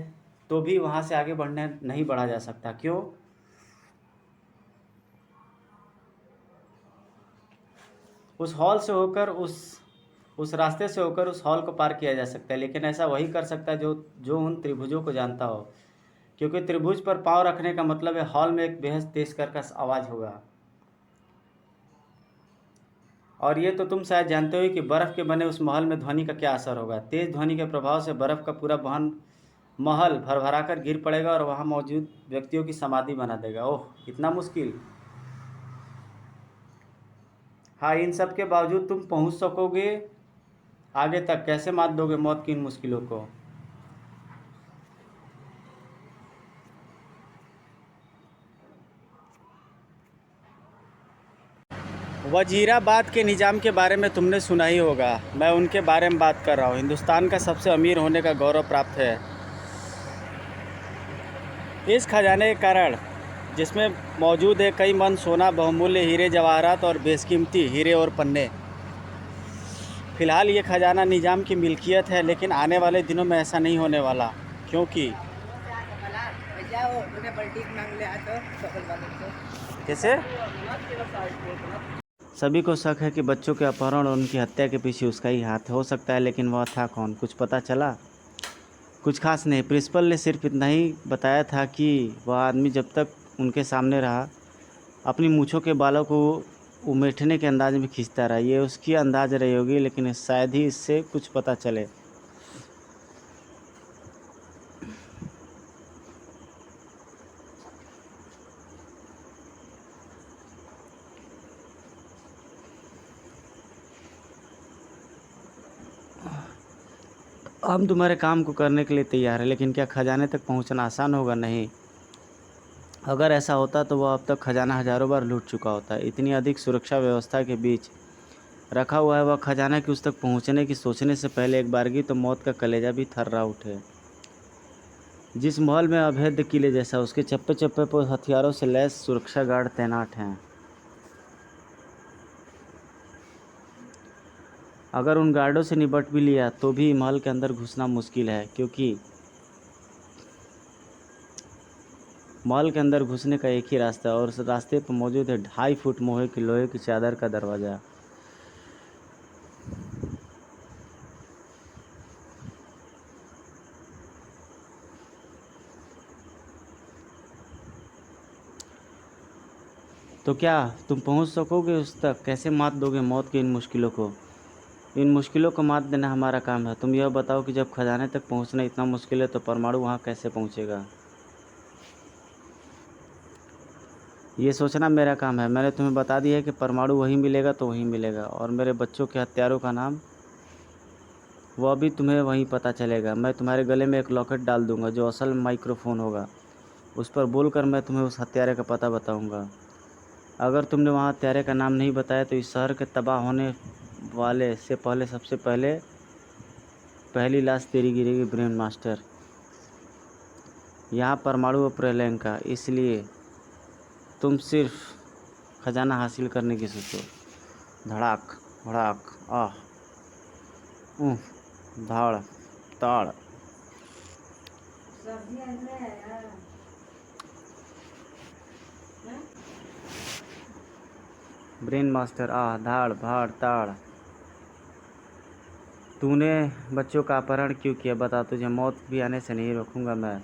तो भी वहाँ से आगे नहीं बढ़ा जा सकता। क्यों? उस हॉल से होकर उस रास्ते से होकर उस हॉल को पार किया जा सकता है, लेकिन ऐसा वही कर सकता है जो जो उन त्रिभुजों को जानता हो, क्योंकि त्रिभुज पर पाँव रखने का मतलब है हॉल में एक बेहद तेज कर्कश आवाज़ होगा। और ये तो तुम शायद जानते हो कि बर्फ़ के बने उस महल में ध्वनि का क्या असर होगा। तेज़ ध्वनि के प्रभाव से बर्फ़ का पूरा बहन महल भरभरा कर गिर पड़ेगा और वहाँ मौजूद व्यक्तियों की समाधि बना देगा। ओह, इतना मुश्किल। हाँ, इन सब के बावजूद तुम पहुँच सकोगे आगे तक। कैसे मात दोगे मौत की इन मुश्किलों को? वजीराबाद के निज़ाम के बारे में तुमने सुना ही होगा। मैं उनके बारे में बात कर रहा हूँ। हिंदुस्तान का सबसे अमीर होने का गौरव प्राप्त है इस खजाने के कारण, जिसमें मौजूद है कई मन सोना, बहुमूल्य हीरे जवाहरात और बेशकीमती हीरे और पन्ने। फ़िलहाल ये खजाना निज़ाम की मिल्कियत है, लेकिन आने वाले दिनों में ऐसा नहीं होने वाला, क्योंकि कैसे सभी को शक है कि बच्चों के अपहरण और उनकी हत्या के पीछे उसका ही हाथ हो सकता है, लेकिन वह था कौन? कुछ पता चला? कुछ खास नहीं। प्रिंसिपल ने सिर्फ इतना ही बताया था कि वह आदमी जब तक उनके सामने रहा अपनी मूँछों के बालों को उमेटने के अंदाज में खींचता रहा। ये उसकी अंदाज रही होगी, लेकिन शायद ही इससे कुछ पता चले। हम तुम्हारे काम को करने के लिए तैयार है, लेकिन क्या खजाने तक पहुंचना आसान होगा? नहीं। अगर ऐसा होता तो वह अब तक खजाना हज़ारों बार लूट चुका होता। इतनी अधिक सुरक्षा व्यवस्था के बीच रखा हुआ है वह खजाना कि उस तक पहुंचने की सोचने से पहले एक बारगी तो मौत का कलेजा भी थर्रा उठे। जिस महल में अभेद्य किले जैसा, उसके चप्पे चप्पे पर हथियारों से लैस सुरक्षा गार्ड तैनात हैं। अगर उन गार्डों से निपट भी लिया तो भी महल के अंदर घुसना मुश्किल है, क्योंकि महल के अंदर घुसने का एक ही रास्ता है और उस रास्ते पर मौजूद है 2.5 फुट मोहे की लोहे की चादर का दरवाज़ा। तो क्या तुम पहुंच सकोगे उस तक? कैसे मात दोगे मौत की इन मुश्किलों को? इन मुश्किलों को मात देना हमारा काम है। तुम यह बताओ कि जब खजाने तक पहुंचना इतना मुश्किल है तो परमाणु वहां कैसे पहुंचेगा? ये सोचना मेरा काम है। मैंने तुम्हें बता दिया है कि परमाणु वहीं मिलेगा तो वहीं मिलेगा, और मेरे बच्चों के हत्यारों का नाम वह भी तुम्हें वहीं पता चलेगा। मैं तुम्हारे गले में एक लॉकेट डाल दूंगा जो असल माइक्रोफोन होगा। उस पर बोलकर मैं तुम्हें उस हत्यारे का पता बताऊंगा। अगर तुमने वहाँ हत्यारे का नाम नहीं बताया तो इस शहर के तबाह होने वाले से पहले सबसे पहली लाश तेरी गिरेगी ब्रेन मास्टर। यहाँ परमाणु और प्रलयंका, इसलिए तुम सिर्फ खजाना हासिल करने की सोचो। धड़ाक भड़ाक, आह, धाड़ ताड़। ब्रेन मास्टर, आह, धाड़ भाड़ ताड़। तूने बच्चों का अपहरण क्यों किया? बता, तुझे मौत भी आने से नहीं रोकूंगा मैं।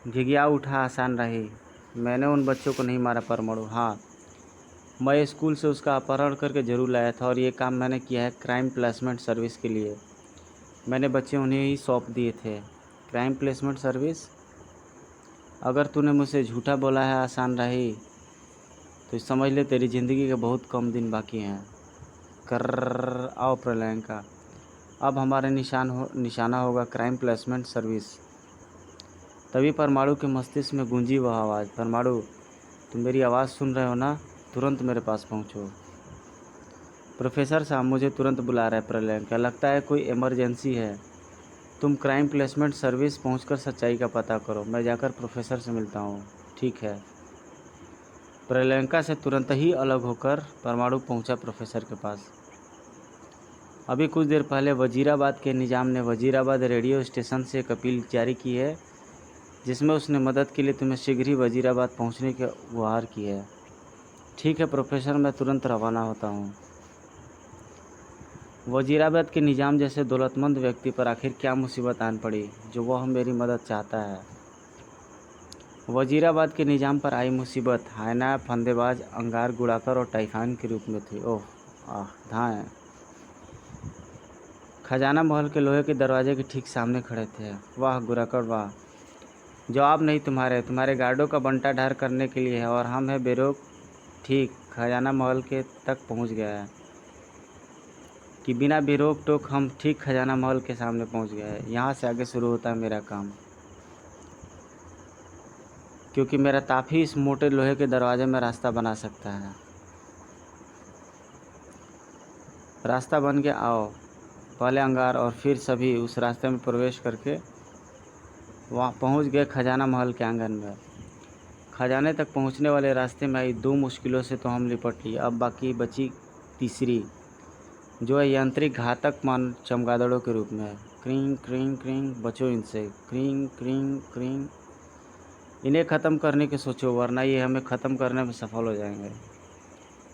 घिघिया उठा, आसान रही। मैंने उन बच्चों को नहीं मारा परमाणु। हाँ, मैं स्कूल से उसका अपहरण करके ज़रूर लाया था, और ये काम मैंने किया है क्राइम प्लेसमेंट सर्विस के लिए। मैंने बच्चे उन्हें ही सौंप दिए थे। Crime placement service? अगर तूने मुझसे झूठा बोला है आसान रही, तो समझ ले तेरी ज़िंदगी के बहुत कम दिन बाकी हैं। कर आओ प्रलयंका, अब हमारा निशाना होगा क्राइम प्लेसमेंट सर्विस। तभी परमाणु के मस्तिष्क में गूंजी वह आवाज़। परमाणु, तुम मेरी आवाज़ सुन रहे हो ना? तुरंत मेरे पास पहुंचो। प्रोफेसर साहब, मुझे तुरंत बुला रहा है प्रलयंका। लगता है कोई इमरजेंसी है। तुम क्राइम प्लेसमेंट सर्विस पहुंचकर सच्चाई का पता करो। मैं जाकर प्रोफेसर से मिलता हूँ। ठीक है। प्रलयंका से तुरंत ही अलग होकर परमाणु पहुंचा प्रोफेसर के पास। अभी कुछ देर पहले वजीराबाद के निज़ाम ने वजीराबाद रेडियो स्टेशन से एक अपील जारी की है, जिसमें उसने मदद के लिए तुम्हें शीघ्र ही वजीराबाद पहुंचने की गुहार की है। ठीक है प्रोफेसर, मैं तुरंत रवाना होता हूँ। वजीराबाद के निज़ाम जैसे दौलतमंद व्यक्ति पर आखिर क्या मुसीबत आन पड़ी जो वह मेरी मदद चाहता है। वजीराबाद के निज़ाम पर आई मुसीबत हायना, फंदेबाज, अंगार, गुड़ाकर और टाइफान के रूप में थी। ओह धाएँ। खजाना महल के लोहे के दरवाजे के ठीक सामने खड़े थे। वाह गुड़ाकर वाह, जवाब नहीं तुम्हारे गार्डों का बंटा ढार करने के लिए है और हम हैं बेरोक। ठीक खजाना महल के तक पहुंच गया है कि बिना बेरोक टोक हम ठीक खजाना महल के सामने पहुंच गए हैं। यहाँ से आगे शुरू होता है मेरा काम, क्योंकि मेरा ताप ही इस मोटे लोहे के दरवाजे में रास्ता बना सकता है। रास्ता बन के आओ। पहले अंगार और फिर सभी उस रास्ते में प्रवेश करके वहाँ पहुँच गए खजाना महल के आंगन में। खजाने तक पहुँचने वाले रास्ते में आई 2 मुश्किलों से तो हम निपट लिए, अब बाकी बची तीसरी, जो है यांत्रिक घातक मान चमगादड़ों के रूप में। क्रिंग क्रिंग क्रिंग, बचो इनसे। क्रिंग क्रिंग क्रिंग, इन्हें ख़त्म करने की सोचो वरना ये हमें ख़त्म करने में सफल हो जाएंगे।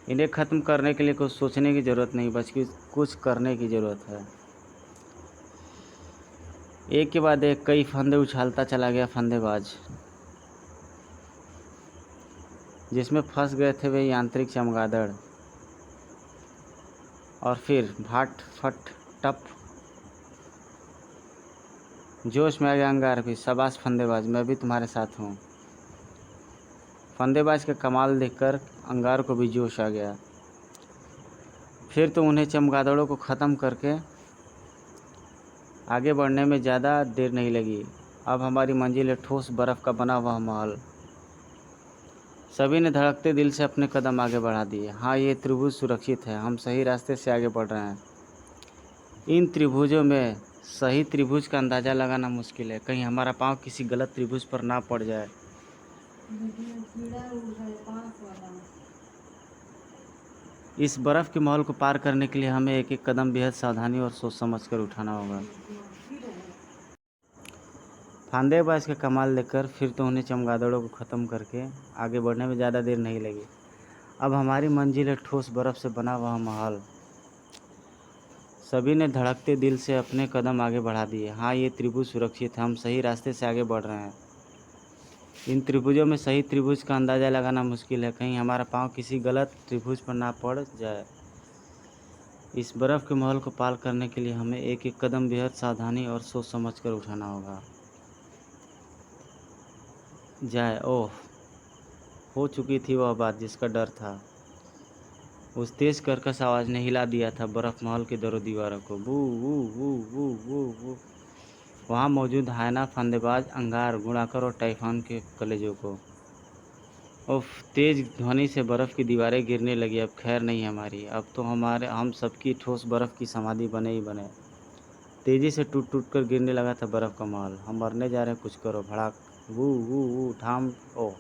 इन्हें ख़त्म करने के लिए कुछ सोचने की ज़रूरत नहीं, बस कुछ करने की ज़रूरत है। एक के बाद एक कई फंदे उछालता चला गया फंदेबाज, जिसमें फंस गए थे वे यांत्रिक चमगादड़। और फिर भाट फट टप, जोश में आ गया अंगार भी। शाबाश फंदेबाज, मैं भी तुम्हारे साथ हूँ। फंदेबाज का कमाल देखकर अंगार को भी जोश आ गया। फिर तो उन्हें चमगादड़ों को ख़त्म करके आगे बढ़ने में ज़्यादा देर नहीं लगी। अब हमारी मंजिल है ठोस बर्फ़ का बना हुआ महल। सभी ने धड़कते दिल से अपने कदम आगे बढ़ा दिए। हाँ, ये त्रिभुज सुरक्षित है, हम सही रास्ते से आगे बढ़ रहे हैं। इन त्रिभुजों में सही त्रिभुज का अंदाज़ा लगाना मुश्किल है, कहीं हमारा पाँव किसी गलत त्रिभुज पर ना पड़ जाए। इस बर्फ़ के महल को पार करने के लिए हमें एक एक कदम बेहद सावधानी और सोच समझ कर उठाना होगा। फंदेबाज का कमाल देखकर फिर तो उन्हें चमगादड़ों को ख़त्म करके आगे बढ़ने में ज़्यादा देर नहीं लगी। अब हमारी मंजिल है ठोस बर्फ़ से बना हुआ महल। सभी ने धड़कते दिल से अपने कदम आगे बढ़ा दिए। हाँ, ये त्रिभुज सुरक्षित है, हम सही रास्ते से आगे बढ़ रहे हैं। इन त्रिभुजों में सही त्रिभुज का अंदाज़ा लगाना मुश्किल है, कहीं हमारा पाँव किसी गलत त्रिभुज पर ना पड़ जाए। इस बर्फ़ के महल को पार करने के लिए हमें एक एक कदम बेहद सावधानी और सोच समझ कर उठाना होगा। जाए ओह, हो चुकी थी वह बात जिसका डर था। उस तेज़ कर्कश आवाज़ ने हिला दिया था बर्फ़ महल के दरों दीवारों को। वू वू वू वू वू वू। वहाँ मौजूद हायना, फंदेबाज, अंगार, गुणाकर और टाइफान के कलेजों को। उफ, तेज़ ध्वनि से बर्फ़ की दीवारें गिरने लगी। अब खैर नहीं हमारी, अब तो हम सबकी ठोस बर्फ़ की समाधि बने ही बने। तेज़ी से टूट टूट कर गिरने लगा था बर्फ़ का महल। हम मरने जा रहे हैं, कुछ करो। भड़ाक, वू वू वू, ठाम ओ।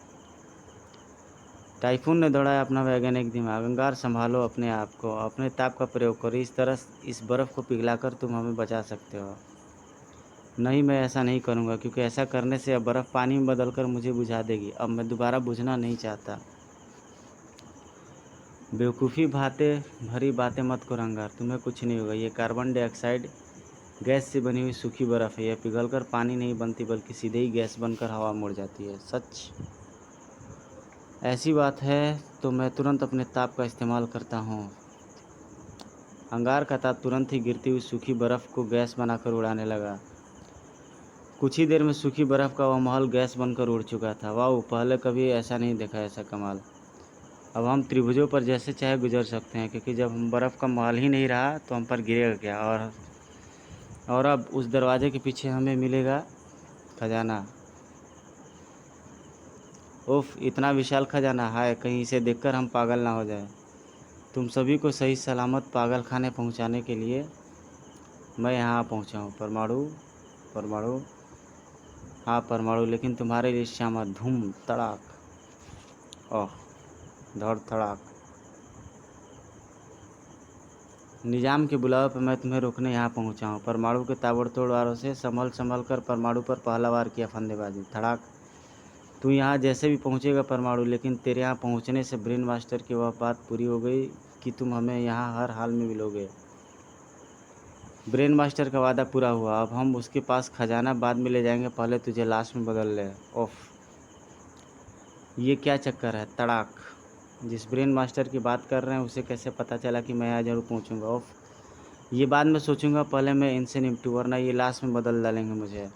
टाइफून ने दौड़ाया अपना वैज्ञानिक दिमाग। अंगार, संभालो अपने आप को, अपने ताप का प्रयोग करो। इस तरह इस बर्फ़ को पिघलाकर तुम हमें बचा सकते हो। नहीं, मैं ऐसा नहीं करूँगा, क्योंकि ऐसा करने से अब बर्फ़ पानी में बदलकर मुझे बुझा देगी। अब मैं दोबारा बुझना नहीं चाहता। बेवकूफ़ी भरी बातें मत करो अंगार, तुम्हें कुछ नहीं होगा। ये कार्बन डाइऑक्साइड गैस से बनी हुई सूखी बर्फ़ है। यह पिघलकर पानी नहीं बनती, बल्कि सीधे ही गैस बनकर हवा में उड़ जाती है। सच ऐसी बात है तो मैं तुरंत अपने ताप का इस्तेमाल करता हूँ। अंगार का ताप तुरंत ही गिरती हुई सूखी बर्फ़ को गैस बनाकर उड़ाने लगा। कुछ ही देर में सूखी बर्फ़ का वह महल गैस बनकर उड़ चुका था। वाह, पहले कभी ऐसा नहीं देखा, ऐसा कमाल। अब हम त्रिभुजों पर जैसे चाहे गुजर सकते हैं, क्योंकि जब हम बर्फ़ का महल ही नहीं रहा तो हम पर गिरेगा क्या। और अब उस दरवाजे के पीछे हमें मिलेगा खजाना। उफ, इतना विशाल खजाना, हाय कहीं इसे देखकर हम पागल ना हो जाए। तुम सभी को सही सलामत पागल खाने पहुँचाने के लिए मैं यहाँ पहुँचा हूँ। परमाणु परमाणु हाँ परमाणु, लेकिन तुम्हारे लिए श्यामा। धूम तड़ाक, ओह धड़ धड़ाक। निजाम के बुलावे पर मैं तुम्हें रोकने यहाँ पहुँचा हूँ। परमाणु के ताबड़तोड़ वारों से संभल कर परमाणु पर पहला वार किया फंदेबाजी। धड़ाक। तू यहाँ जैसे भी पहुँचेगा परमाणु, लेकिन तेरे यहाँ पहुँचने से ब्रेन मास्टर की वह बात पूरी हो गई कि तुम हमें यहाँ हर हाल में मिलोगे। ब्रेन मास्टर का वादा पूरा हुआ। अब हम उसके पास खजाना बाद में ले जाएंगे, पहले तुझे लाश में बदल ले। ओफ, ये क्या चक्कर है? तड़ाक। जिस ब्रेन मास्टर की बात कर रहे हैं उसे कैसे पता चला कि मैं यहाँ जरूर पहुँचूँगा? ओफ, ये बाद में सोचूंगा, पहले मैं इनसे निपटूँ वरना ये लाश में बदल डालेंगे मुझे।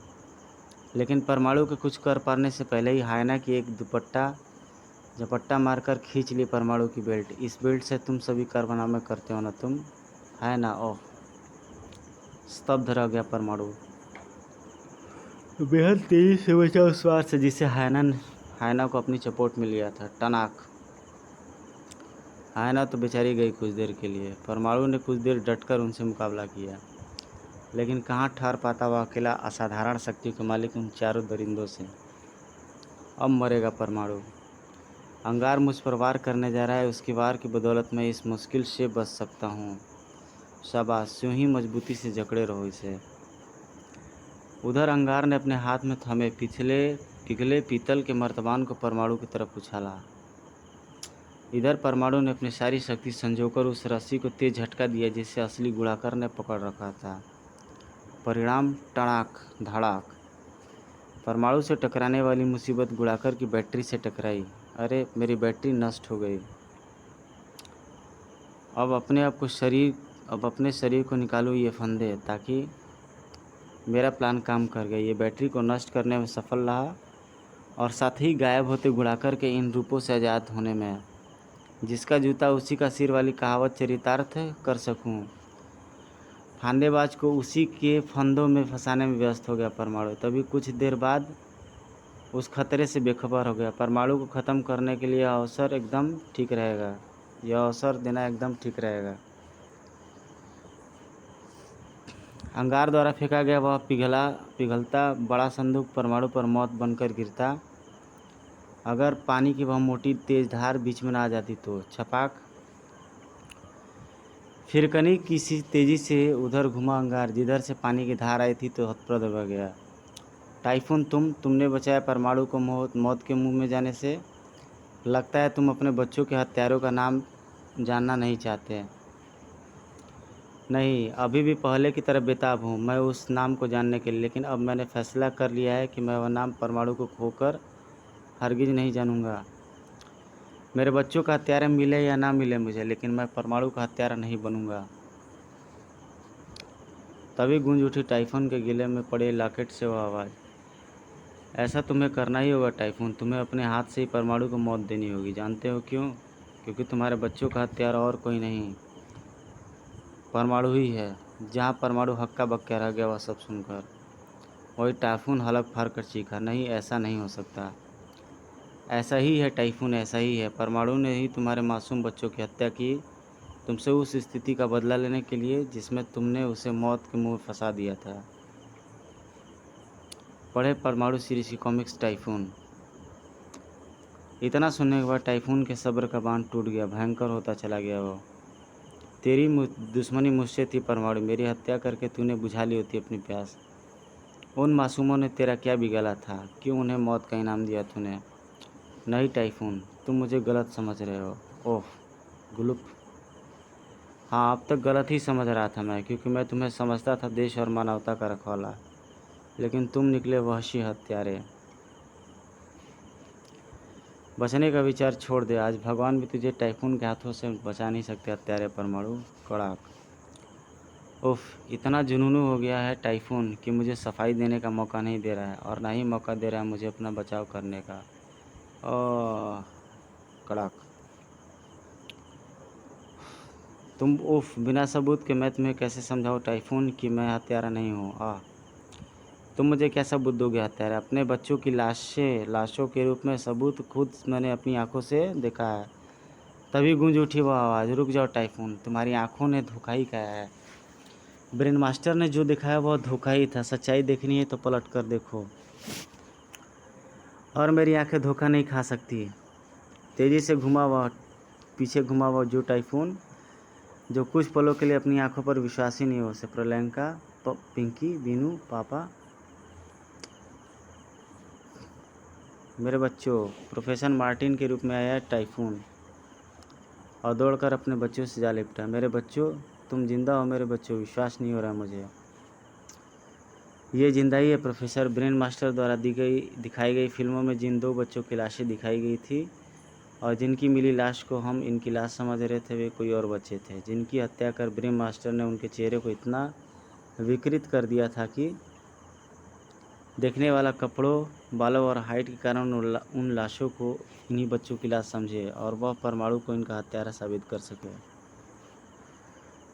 लेकिन परमाणु के कुछ कर पाने से पहले ही हायना की एक झपट्टा मारकर खींच ली परमाणु की बेल्ट। इस बेल्ट से तुम सभी कारनामे करते हो ना तुम, है ना? ओह, स्तब्ध रह गया परमाणु। बेहद तेजी से बचा उस वार से जिसे हायना को अपनी चपेट में लिया था। टनाक। हायना तो बेचारी गई कुछ देर के लिए। परमाणु ने कुछ देर डटकर उनसे मुकाबला किया, लेकिन कहाँ ठहर पाता वह अकेला असाधारण शक्ति के मालिक उन चारों दरिंदों से। अब मरेगा परमाणु। अंगार मुझ पर वार करने जा रहा है, उसकी वार की बदौलत मैं इस मुश्किल से बच सकता हूँ। शाबाश, यूं ही मजबूती से जकड़े रहो इसे। उधर अंगार ने अपने हाथ में थमे पिघले पीतल के मर्तबान को परमाणु की तरफ उछाला। इधर परमाणु ने अपनी सारी शक्ति संजोकर उस रस्सी को तेज झटका दिया जिसे असली गुड़ाकर ने पकड़ रखा था। परिणाम टड़ाक धड़ाक। परमाणु से टकराने वाली मुसीबत गुड़ाकर की बैटरी से टकराई। अरे, मेरी बैटरी नष्ट हो गई। अब अपने शरीर को निकालूँ ये फंदे, ताकि मेरा प्लान काम कर गया। ये बैटरी को नष्ट करने में सफल रहा और साथ ही गायब होते गुड़ाकर के इन रूपों से आज़ाद होने में। जिसका जूता उसी का सिर वाली कहावत चरितार्थ कर सकूं। फांदेबाज को उसी के फंदों में फंसाने में व्यस्त हो गया परमाणु। तभी कुछ देर बाद उस खतरे से बेखबर हो गया। परमाणु को ख़त्म करने के लिए यह अवसर देना एकदम ठीक रहेगा। अंगार द्वारा फेंका गया वह पिघलता बड़ा संदूक परमाणु पर मौत बनकर गिरता। अगर पानी की वह मोटी तेज धार बीच में ना आ जाती तो। छपाक। फिरकनी किसी तेजी से उधर घुमा अंगार, जिधर से पानी की धार आई थी, तो हतप्रभ हो गया। टाइफून, तुमने बचाया परमाणु को मौत के मुंह में जाने से। लगता है तुम अपने बच्चों के हत्यारों का नाम जानना नहीं चाहते। नहीं, अभी भी पहले की तरह बेताब हूँ मैं उस नाम को जानने के लिए, लेकिन अब मैंने फैसला कर लिया है कि मैं वह नाम परमाणु को खोकर हरगिज नहीं जानूंगा। मेरे बच्चों का हत्यारा मिले या ना मिले मुझे, लेकिन मैं परमाणु का हत्यारा नहीं बनूंगा। तभी गूंज उठी टाइफून के गले में पड़े लॉकेट से वह आवाज़। ऐसा तुम्हें करना ही होगा टाइफून, तुम्हें अपने हाथ से ही परमाणु को मौत देनी होगी। जानते हो क्यों? क्योंकि तुम्हारे बच्चों का हत्यारा और कोई नहीं, परमाणु ही है। जहाँ परमाणु हक्का बक्का रह गया वह सब सुनकर। वही टाइफून हलक फाड़ कर चीखा, नहीं, ऐसा नहीं हो सकता। ऐसा ही है टाइफून, ऐसा ही है। परमाणु ने ही तुम्हारे मासूम बच्चों की हत्या की, तुमसे उस स्थिति का बदला लेने के लिए जिसमें तुमने उसे मौत के मुंह में फंसा दिया था। पढ़े परमाणु सीरीज की कॉमिक्स टाइफून। इतना सुनने के बाद टाइफून के सब्र का बांध टूट गया, भयंकर होता चला गया वो। तेरी दुश्मनी मुझसे थी परमाणु, मेरी हत्या करके तूने बुझा ली होती अपनी प्यास। उन मासूमों ने तेरा क्या बिगाड़ा था? क्यों उन्हें मौत का इनाम दिया तूने? नहीं टाइफून, तुम मुझे गलत समझ रहे हो। ओह, गुलुप। हाँ, अब तक गलत ही समझ रहा था मैं, क्योंकि मैं तुम्हें समझता था देश और मानवता का रखवाला, लेकिन तुम निकले वहशी हत्यारे। बचने का विचार छोड़ दे, आज भगवान भी तुझे टाइफून के हाथों से बचा नहीं सकते हत्यारे परमाणु। कड़ाक। उफ, इतना जुनूनू हो गया है टाइफून कि मुझे सफाई देने का मौका नहीं दे रहा है, और ना ही मौका दे रहा है मुझे अपना बचाव करने का। ओह, कड़ाक। तुम उफ, बिना सबूत के मैं तुम्हें कैसे समझाऊँ टाइफून कि मैं हत्यारा नहीं हूँ? तुम मुझे क्या सबूत दोगे हत्यारा? अपने बच्चों की लाशों के रूप में सबूत खुद मैंने अपनी आंखों से देखा है। तभी गूंज उठी वह आवाज़, रुक जाओ टाइफून, तुम्हारी आंखों ने धोखा ही खाया है। ब्रेन मास्टर ने जो दिखाया वह धोखा ही था। सच्चाई देखनी है तो पलट कर देखो, और मेरी आंखें धोखा नहीं खा सकती। तेज़ी से पीछे घुमा हुआ जो टाइफून, जो कुछ पलों के लिए अपनी आंखों पर विश्वास ही नहीं हो सके। प्रलयंका, पिंकी, बीनू, पापा। मेरे बच्चों, प्रोफेसर मार्टिन के रूप में आया टाइफून और दौड़कर अपने बच्चों से जा लिपटा। मेरे बच्चों, तुम जिंदा हो मेरे बच्चों, विश्वास नहीं हो रहा मुझे। ये जिंदा ही है प्रोफेसर। ब्रेन मास्टर द्वारा दिखाई गई फिल्मों में जिन 2 बच्चों की लाशें दिखाई गई थी और जिनकी मिली लाश को हम इनकी लाश समझ रहे थे, वे कोई और बच्चे थे जिनकी हत्या कर ब्रेन मास्टर ने उनके चेहरे को इतना विकृत कर दिया था कि देखने वाला कपड़ों, बालों और हाइट के कारण उन लाशों को इन्हीं बच्चों की लाश समझे और वह परमाणु को इनका हत्यारा साबित कर सके।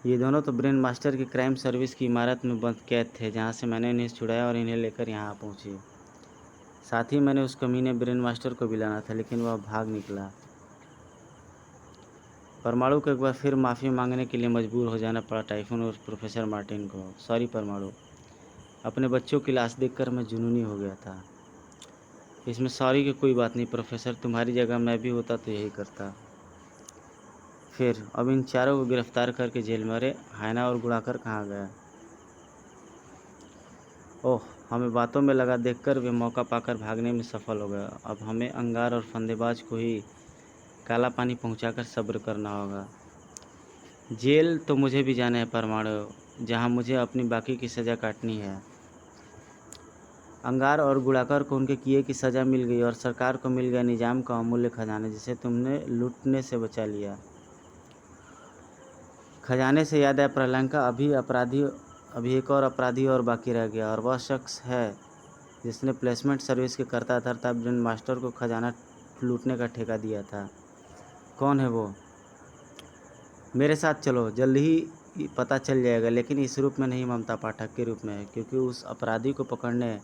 ये दोनों तो ब्रेन मास्टर की क्राइम सर्विस की इमारत में बंद कैद थे, जहाँ से मैंने इन्हें छुड़ाया और इन्हें लेकर यहाँ पहुँची। साथ ही मैंने उस कमीने ब्रेन मास्टर को भी लाना था, लेकिन वह भाग निकला। परमाणु को एक बार फिर माफ़ी मांगने के लिए मजबूर हो जाना पड़ा टाइफून और प्रोफेसर मार्टिन को। सॉरी परमाणु, अपने बच्चों की लाश देखकर मैं जुनूनी हो गया था। इसमें सॉरी की कोई बात नहीं प्रोफेसर, तुम्हारी जगह मैं भी होता तो यही करता। फिर अब इन चारों को गिरफ्तार करके जेल में। अरे हायना और गुड़ाकर कहाँ गया? ओह, हमें बातों में लगा देखकर वे मौका पाकर भागने में सफल हो गया। अब हमें अंगार और फंदेबाज को ही काला पानी पहुंचाकर सब्र करना होगा। जेल तो मुझे भी जाना है परमाणु, जहां मुझे अपनी बाकी की सज़ा काटनी है। अंगार और गुड़ाकर को उनके किए की सज़ा मिल गई और सरकार को मिल गया निजाम का अमूल्य खजाना, जिसे तुमने लूटने से बचा लिया। खजाने से याद आया प्रलंका, अभी एक और अपराधी और बाकी रह गया और वह शख्स है जिसने प्लेसमेंट सर्विस के करता धरता ब्रेन मास्टर को खजाना लूटने का ठेका दिया था। कौन है वो? मेरे साथ चलो, जल्द ही पता चल जाएगा, लेकिन इस रूप में नहीं, ममता पाठक के रूप में, क्योंकि उस अपराधी को पकड़ने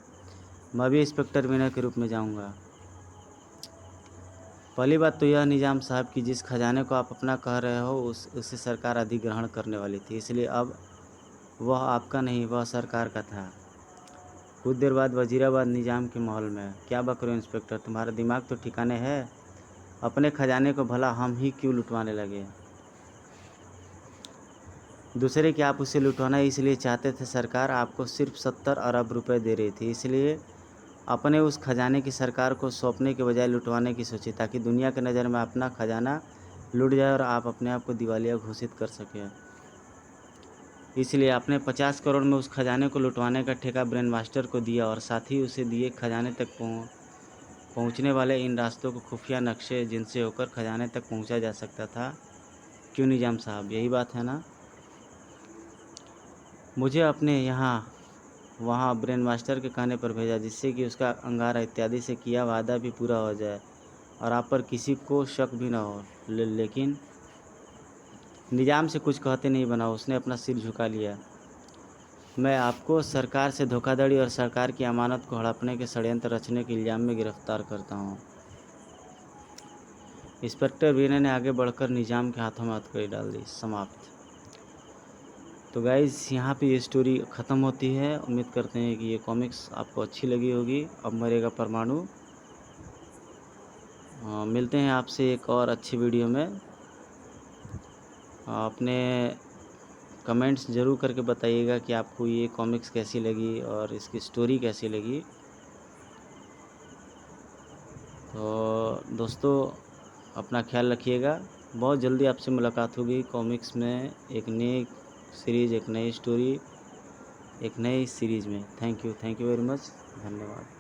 मैं भी इंस्पेक्टर विनय के रूप में जाऊंगा। पहली बात तो यह निजाम साहब कि जिस खजाने को आप अपना कह रहे हो उसे सरकार अधिग्रहण करने वाली थी, इसलिए अब वह आपका नहीं, वह सरकार का था। कुछ देर बाद वजीराबाद निजाम के महल में। क्या बक रहे हो इंस्पेक्टर, तुम्हारा दिमाग तो ठिकाने है? अपने खजाने को भला हम ही क्यों लुटवाने लगे? दूसरे कि आप उसे लुटवाना इसलिए चाहते थे। सरकार आपको सिर्फ 70 अरब रुपए दे रही थी, इसलिए अपने उस खजाने की सरकार को सौंपने के बजाय लुटवाने की सोची, ताकि दुनिया की नज़र में अपना खजाना लूट जाए और आप अपने आप को दिवालिया घोषित कर सकें। इसलिए आपने 50 करोड़ में उस खजाने को लुटवाने का ठेका ब्रेन मास्टर को दिया और साथ ही उसे दिए खजाने तक पहुंचने वाले इन रास्तों को खुफिया नक्शे, जिनसे होकर खजाने तक पहुंचा जा सकता था। क्यों निजाम साहब, यही बात है ना? मुझे अपने यहाँ वहाँ ब्रेन मास्टर के कहने पर भेजा, जिससे कि उसका अंगारा इत्यादि से किया वादा भी पूरा हो जाए और आप पर किसी को शक भी ना हो। लेकिन निजाम से कुछ कहते नहीं बना, उसने अपना सिर झुका लिया। मैं आपको सरकार से धोखाधड़ी और सरकार की अमानत को हड़पने के षड्यंत्र रचने के इल्ज़ाम में गिरफ्तार करता हूँ। इंस्पेक्टर विनय ने आगे बढ़कर निजाम के हाथों में हथकड़ी डाल दी। समाप्त। तो गाइज़, यहाँ पे ये स्टोरी ख़त्म होती है। उम्मीद करते हैं कि ये कॉमिक्स आपको अच्छी लगी होगी। अब मरेगा परमाणु। मिलते हैं आपसे एक और अच्छी वीडियो में। अपने कमेंट्स ज़रूर करके बताइएगा कि आपको ये कॉमिक्स कैसी लगी और इसकी स्टोरी कैसी लगी। तो दोस्तों, अपना ख्याल रखिएगा। बहुत जल्दी आपसे मुलाकात होगी कॉमिक्स में एक नई सीरीज़, एक नई स्टोरी, एक नई सीरीज़ में। Thank you very much. धन्यवाद।